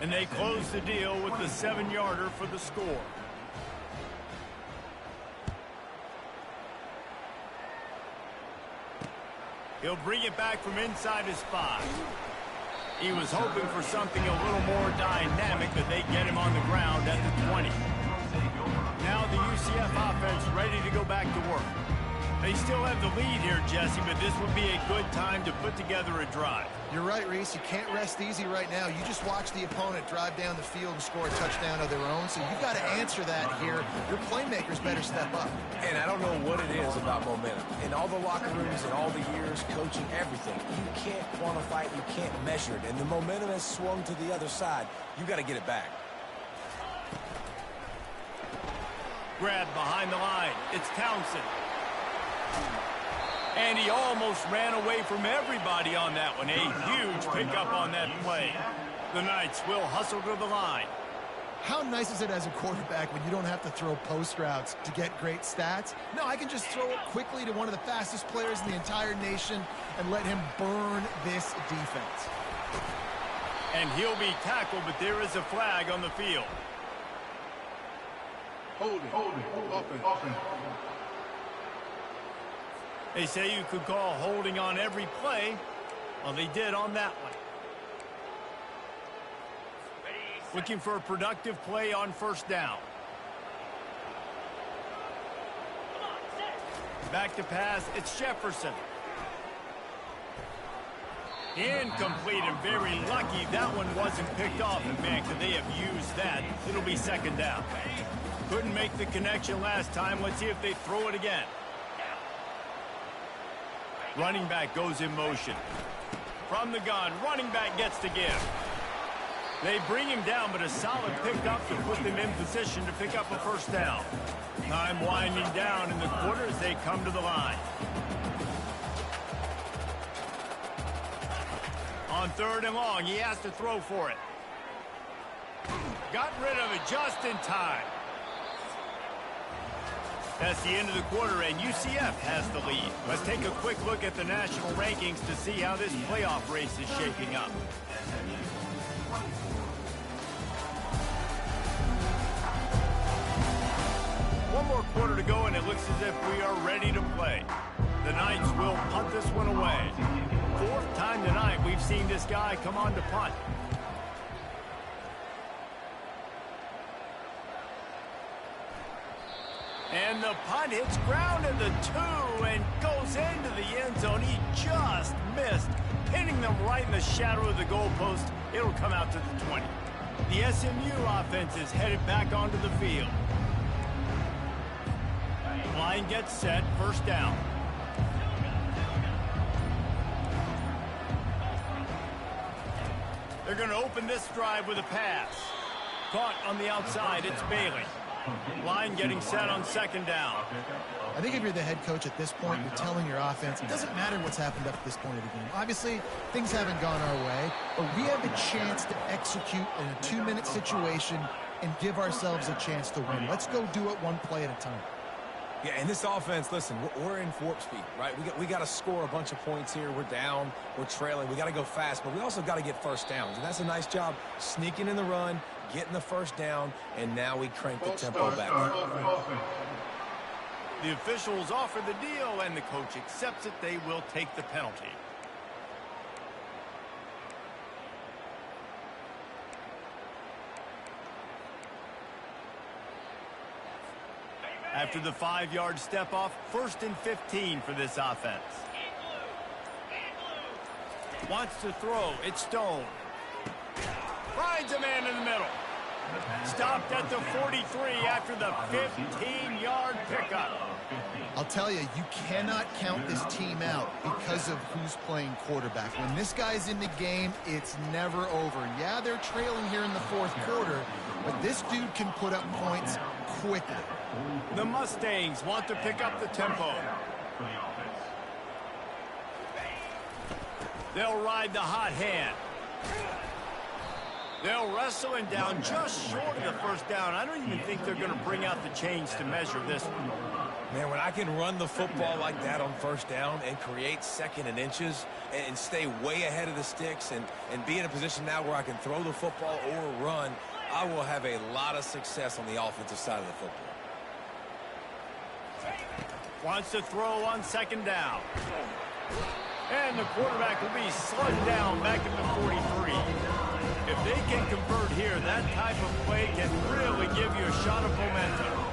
And they close the deal with the 7-yarder for the score. He'll bring it back from inside his 5. He was hoping for something a little more dynamic, but they get him on the ground at the 20. Now the UCF offense ready to go back to work. They still have the lead here, Jesse, but this would be a good time to put together a drive. You're right, Reese. You can't rest easy right now. You just watch the opponent drive down the field and score a touchdown of their own, so you've got to answer that here. Your playmakers better step up. And I don't know what it is about momentum. In all the locker rooms and all the years, coaching, everything, you can't quantify it, you can't measure it. And the momentum has swung to the other side. You got to get it back. Grab behind the line. It's Townsend. And he almost ran away from everybody on that one. A huge pickup on that play. The Knights will hustle to the line. How nice is it as a quarterback when you don't have to throw post routes to get great stats? No, I can just throw it quickly to one of the fastest players in the entire nation and let him burn this defense. And he'll be tackled, but there is a flag on the field. Holding. Offense. They say you could call holding on every play. Well, they did on that one. Looking for a productive play on first down. Back to pass. It's Jefferson. Incomplete, and very lucky that one wasn't picked off. And man, could they have used that? It'll be second down. Couldn't make the connection last time. Let's see if they throw it again. Running back goes in motion. From the gun, running back gets to give. They bring him down, but a solid pickup to put them in position to pick up a first down. Time winding down in the quarter as they come to the line. On 3rd and long, he has to throw for it. Got rid of it just in time. That's the end of the quarter, and UCF has the lead. Let's take a quick look at the national rankings to see how this playoff race is shaping up. One more quarter to go, and it looks as if we are ready to play. The Knights will punt this one away. 4th time tonight we've seen this guy come on to punt. And the punt hits ground at the 2 and goes into the end zone. He just missed, hitting them right in the shadow of the goalpost. It'll come out to the 20. The SMU offense is headed back onto the field. Line gets set, first down. They're going to open this drive with a pass. Caught on the outside, it's Bailey. Line getting set on 2nd down. I think if you're the head coach at this point, you're telling your offense, it doesn't matter what's happened up to this point of the game. Obviously, things haven't gone our way, but we have a chance to execute in a 2-minute situation and give ourselves a chance to win. Let's go do it one play at a time. Yeah, and this offense, listen, we're in warp speed, right? We got to score a bunch of points here. We're down. We're trailing. We got to go fast, but we also got to get first downs. And that's a nice job sneaking in the run, getting the first down, and now we crank the tempo back up. The officials offer the deal, and the coach accepts it. They will take the penalty. After the 5-yard step off, 1st and 15 for this offense. Wants to throw. It's Stone. Finds a man in the middle. Stopped at the 43 after the 15-yard pickup. I'll tell you, you cannot count this team out because of who's playing quarterback. When this guy's in the game, it's never over. Yeah, they're trailing here in the 4th quarter, but this dude can put up points quickly. The Mustangs want to pick up the tempo. They'll ride the hot hand. They'll wrestle him down just short of the first down. I don't even think they're going to bring out the chains to measure this one. Man, when I can run the football like that on first down and create second and inches and stay way ahead of the sticks and be in a position now where I can throw the football or run, I will have a lot of success on the offensive side of the football. Wants to throw on second down. And the quarterback will be slugged down back at the 43. If they can convert here, that type of play can really give you a shot of momentum.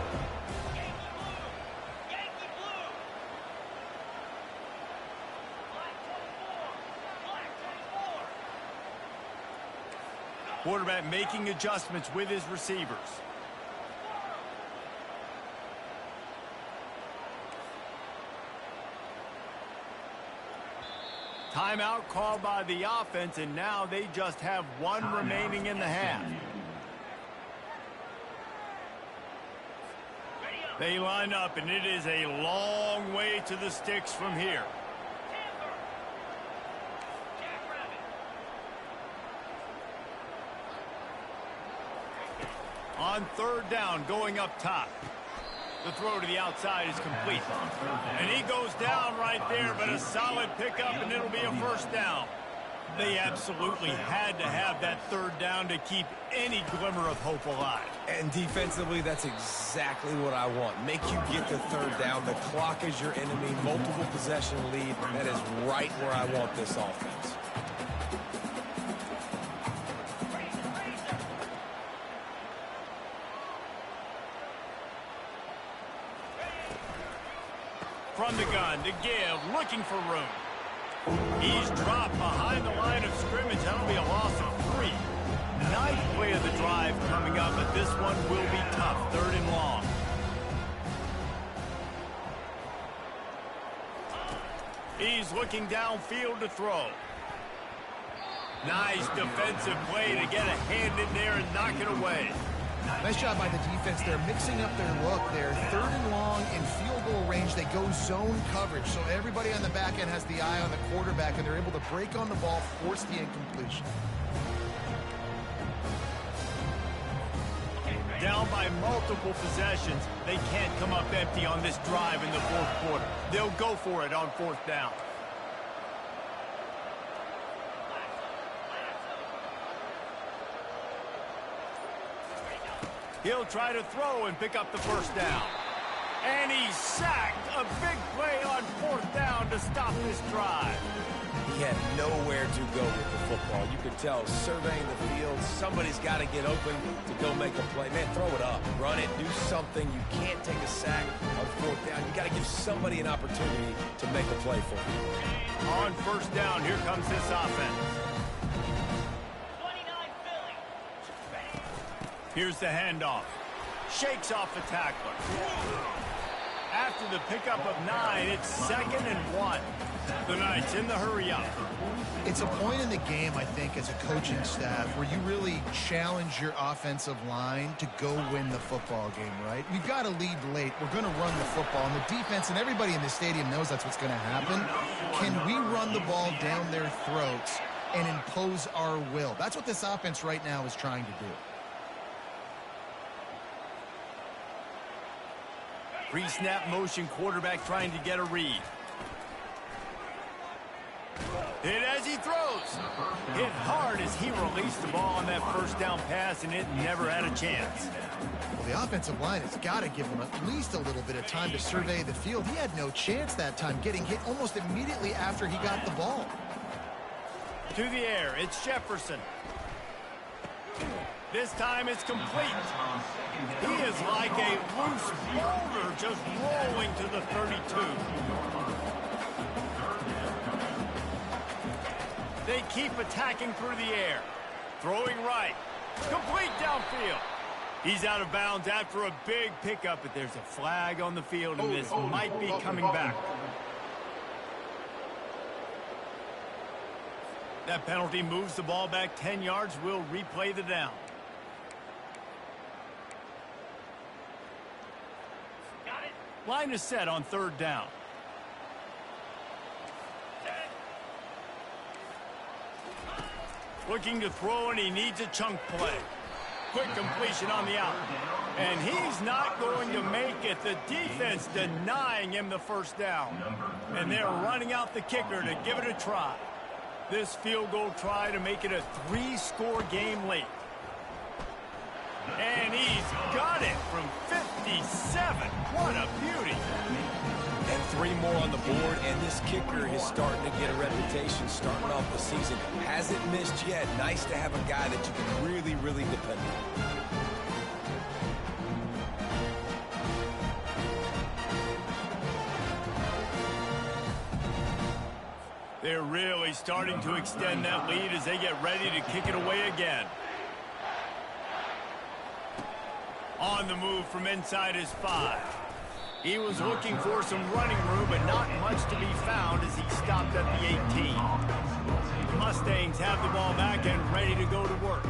Quarterback making adjustments with his receivers. Timeout called by the offense, and now they just have one remaining in the half. They line up, and it is a long way to the sticks from here. On third down, going up top. The throw to the outside is complete. And he goes down right there, but a solid pickup, and it'll be a first down. They absolutely had to have that third down to keep any glimmer of hope alive. And defensively, that's exactly what I want. Make you get the third down. The clock is your enemy. Multiple possession lead. That is right where I want this offense. From the gun to give, looking for room. He's dropped behind the line of scrimmage. That'll be a loss of 3. Ninth play of the drive coming up, but this one will be tough. Third and long. He's looking downfield to throw. Nice defensive play to get a hand in there and knock it away. Nice job by the defense. They're mixing up their look there. Third and long in field goal range. They go zone coverage. So everybody on the back end has the eye on the quarterback, and they're able to break on the ball, force the incompletion. Down by multiple possessions. They can't come up empty on this drive in the fourth quarter. They'll go for it on fourth down. He'll try to throw and pick up the first down. And he's sacked. A big play on fourth down to stop this drive. He had nowhere to go with the football. You could tell, surveying the field, somebody's got to get open to go make a play. Man, throw it up, run it, do something. You can't take a sack on fourth down. You got to give somebody an opportunity to make a play for you. On first down, here comes this offense. Here's the handoff. Shakes off the tackler. After the pickup of 9, it's 2nd and 1. The Knights in the hurry-up. It's a point in the game, I think, as a coaching staff, where you really challenge your offensive line to go win the football game, right? We've got to lead late. We're going to run the football. And the defense and everybody in the stadium knows that's what's going to happen. Can we run the ball down their throats and impose our will? That's what this offense right now is trying to do. Pre-snap motion, quarterback trying to get a read. Hit as he throws. Hit hard as he released the ball on that first down pass, and it never had a chance. Well, the offensive line has got to give him at least a little bit of time to survey the field. He had no chance that time, getting hit almost immediately after he got the ball. To the air, it's Jefferson. This time it's complete. He is like a loose boulder just rolling to the 32. They keep attacking through the air. Throwing right. Complete downfield. He's out of bounds after a big pickup, but there's a flag on the field, and this might be coming back. That penalty moves the ball back 10 yards. We'll replay the down. Line is set on third down. Looking to throw, and he needs a chunk play. quick completion on the out. And he's not going to make it. The defense denying him the first down. And they're running out the kicker to give it a try. This field goal try to make it a 3-score game late. And he's got it from 57. What a beauty. And 3 more on the board, and this kicker is starting to get a reputation starting off the season. Hasn't missed yet. Nice to have a guy that you can really, really depend on. They're really starting to extend that lead as they get ready to kick it away again. On the move from inside his 5. He was looking for some running room, but not much to be found as he stopped at the 18. The Mustangs have the ball back and ready to go to work.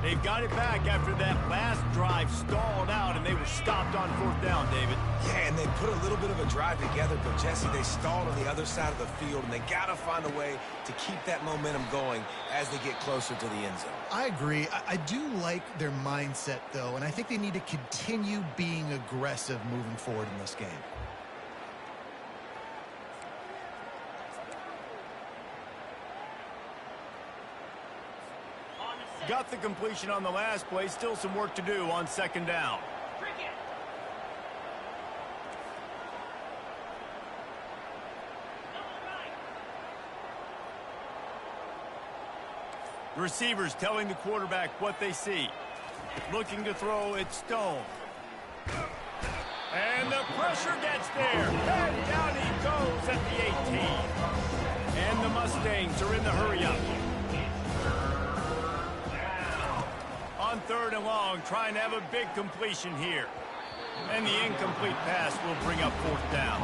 They've got it back after that last drive stalled out, and they were stopped on 4th down, David. Yeah, and they put a little bit of a drive together, but, Jesse, they stalled on the other side of the field, and they got to find a way to keep that momentum going as they get closer to the end zone. I agree. I do like their mindset, though, and I think they need to continue being aggressive moving forward in this game. Got the completion on the last play. Still some work to do on 2nd down. The receivers telling the quarterback what they see. Looking to throw, it's Stone. And the pressure gets there. And down he goes at the 18. And the Mustangs are in the hurry-up. On 3rd and long, trying to have a big completion here. And the incomplete pass will bring up 4th down.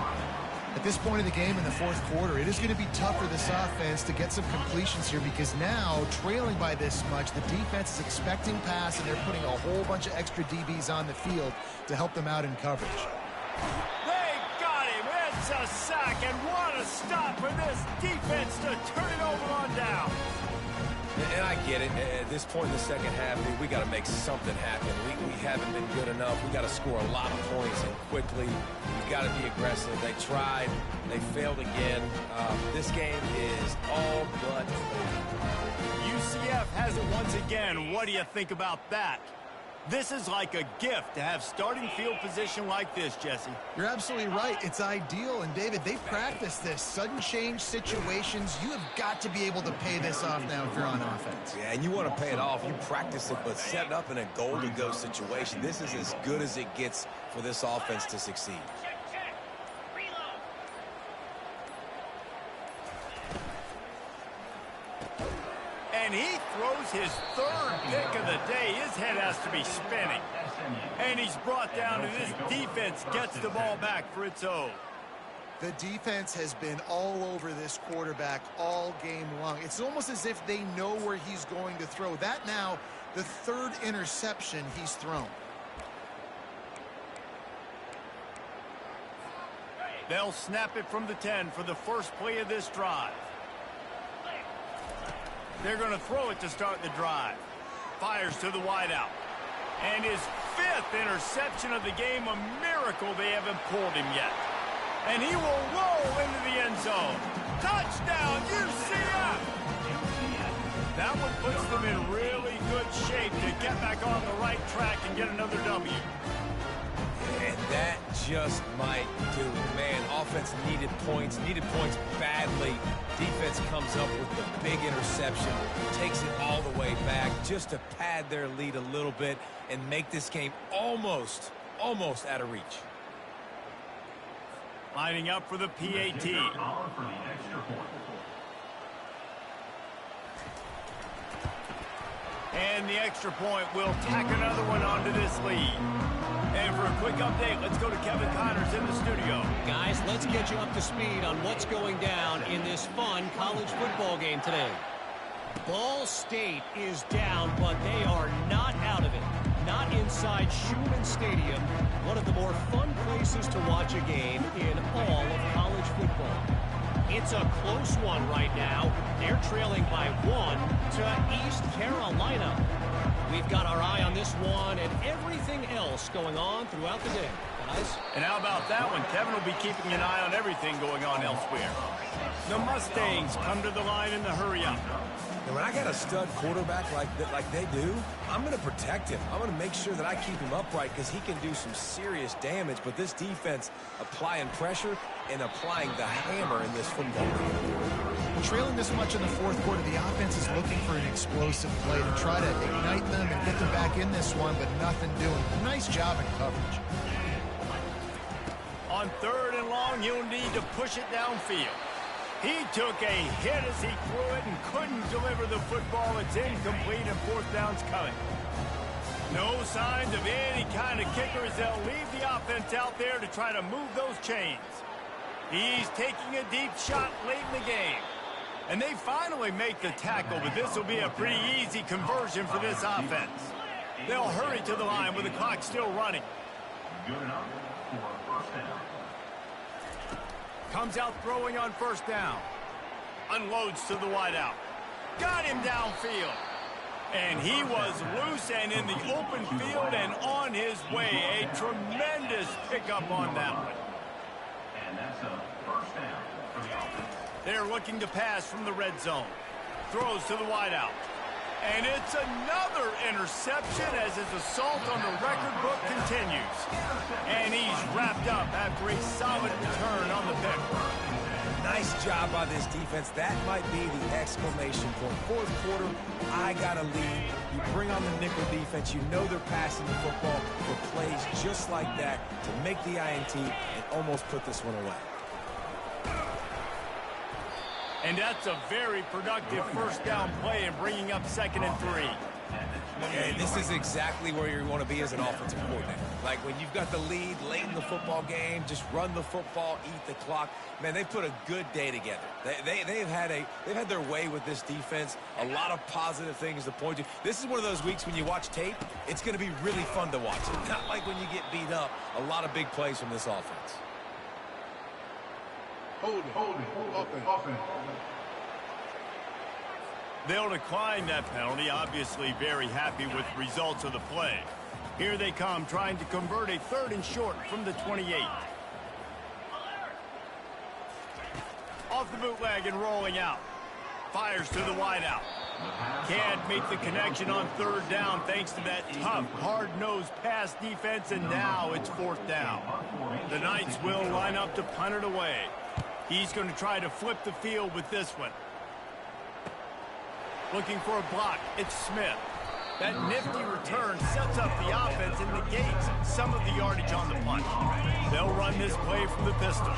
At this point in the game in the 4th quarter, it is going to be tough for this offense to get some completions here because now, trailing by this much, the defense is expecting pass, and they're putting a whole bunch of extra DBs on the field to help them out in coverage. They got him. It's a sack, and what a stop for this defense to turn it over on down. And I get it. At this point in the second half, we got to make something happen. We haven't been good enough. We got to score a lot of points and quickly. You got to be aggressive. They tried. They failed again. This game is all but over. UCF has it once again. What do you think about that? This is like a gift to have starting field position like this, Jesse. You're absolutely right. It's ideal. And, David, they practice this. Sudden change situations. You have got to be able to pay this off now if you're on offense. Yeah, and you want to pay it off. You practice it, but set it up in a goal-to-go situation. This is as good as it gets for this offense to succeed. And he throws his 3rd pick of the day. His head has to be spinning. And he's brought down, and this defense gets the ball back for its own. The defense has been all over this quarterback all game long. It's almost as if they know where he's going to throw. That now, the 3rd interception he's thrown. They'll snap it from the 10 for the first play of this drive. They're going to throw it to start the drive. Fires to the wideout. And his 5th interception of the game, a miracle they haven't pulled him yet. And he will roll into the end zone. Touchdown, UCF! That one puts them in really good shape to get back on the right track and get another W. And that just might do it. Man, offense needed points badly. Defense comes up with the big interception, takes it all the way back just to pad their lead a little bit and make this game almost out of reach. Lining up for the PAT. And the extra point will tack another one onto this lead. And for a quick update, let's go to Kevin Connors in the studio. Guys, let's get you up to speed on what's going down in this fun college football game today. Ball State is down, but they are not out of it. Not inside Schumann Stadium, one of the more fun places to watch a game in all of college football. It's a close one right now. They're trailing by 1 to East Carolina. We've got our eye on this one and everything else going on throughout the day. Guys? And how about that one? Kevin will be keeping an eye on everything going on elsewhere. The Mustangs come to the line in the hurry-up. And when I got a stud quarterback like they do, I'm going to protect him. I'm going to make sure that I keep him upright because he can do some serious damage. But this defense applying pressure and applying the hammer in this football game. Trailing this much in the fourth quarter, the offense is looking for an explosive play to try to ignite them and get them back in this one, but nothing doing. Nice job in coverage. On 3rd and long, he'll need to push it downfield. He took a hit as he threw it and couldn't deliver the football. It's incomplete and 4th down's coming. No signs of any kind of kicker as they'll leave the offense out there to try to move those chains. He's taking a deep shot late in the game. And they finally make the tackle, but this will be a pretty easy conversion for this offense. They'll hurry to the line with the clock still running. Good enough for 1st down. Comes out throwing on 1st down. Unloads to the wideout. Got him downfield. And he was loose and in the open field and on his way. A tremendous pickup on that one. And that's a 1st down for the offense. They're looking to pass from the red zone. Throws to the wideout. And it's another interception as his assault on the record book continues. And he's wrapped up after a solid return on the pick. Nice job by this defense. That might be the exclamation point. 4th quarter, I got a lead. You bring on the nickel defense. You know they're passing the football for plays just like that to make the INT and almost put this one away. And that's a very productive 1st down play in bringing up 2nd and 3. And this is exactly where you want to be as an offensive coordinator. Like when you've got the lead late in the football game, just run the football, eat the clock. Man, they put a good day together. They've had their way with this defense. A lot of positive things to point to. This is one of those weeks when you watch tape, it's going to be really fun to watch it. Not like when you get beat up. A lot of big plays from this offense. Hold it. Offense. They'll decline that penalty, obviously very happy with the results of the play. Here they come, trying to convert a 3rd and short from the 28. Off the bootleg and rolling out. Fires to the wideout. Can't make the connection on 3rd down thanks to that tough, hard-nosed pass defense, and now it's 4th down. The Knights will line up to punt it away. He's going to try to flip the field with this one. Looking for a block. It's Smith. That nifty return sets up the offense and negates some of the yardage on the punt. They'll run this play from the pistol.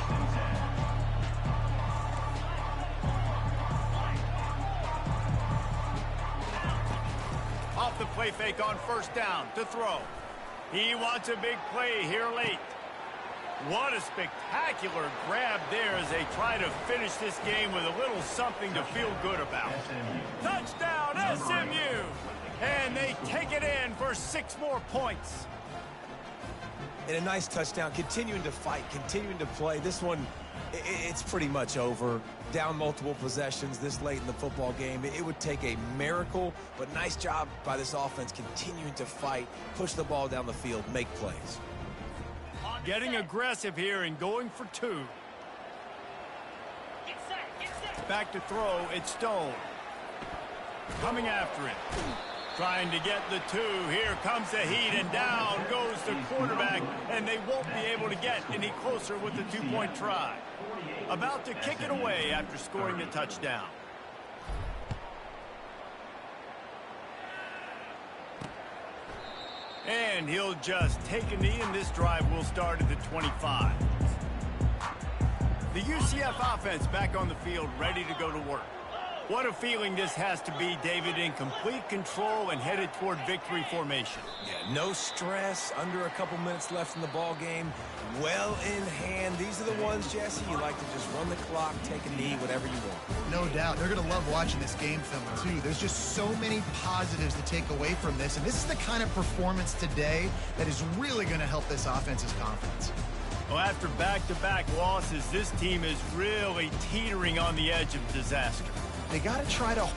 Off the play fake on 1st down to throw. He wants a big play here late. What a spectacular grab there as they try to finish this game with a little something to feel good about. Touchdown, SMU! And they take it in for 6 more points. And a nice touchdown, continuing to fight, continuing to play. This one, it's pretty much over. Down multiple possessions this late in the football game. It would take a miracle, but nice job by this offense continuing to fight, push the ball down the field, make plays. Getting aggressive here and going for 2. Back to throw, it's Stone. Coming after it. Trying to get the 2. Here comes the heat, and down goes the quarterback, and they won't be able to get any closer with the 2-point try. About to kick it away after scoring the touchdown. And he'll just take a knee, and this drive will start at the 25. The UCF offense back on the field, ready to go to work. What a feeling this has to be, David, in complete control and headed toward victory formation. Yeah, no stress, under a couple minutes left in the ball game, well in hand. These are the ones, Jesse, you like to just run the clock, take a knee, whatever you want. No doubt. They're going to love watching this game film, too. There's just so many positives to take away from this, and this is the kind of performance today that is really going to help this offense's confidence. Well, after back-to-back losses, this team is really teetering on the edge of disaster. They got to try to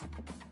offense.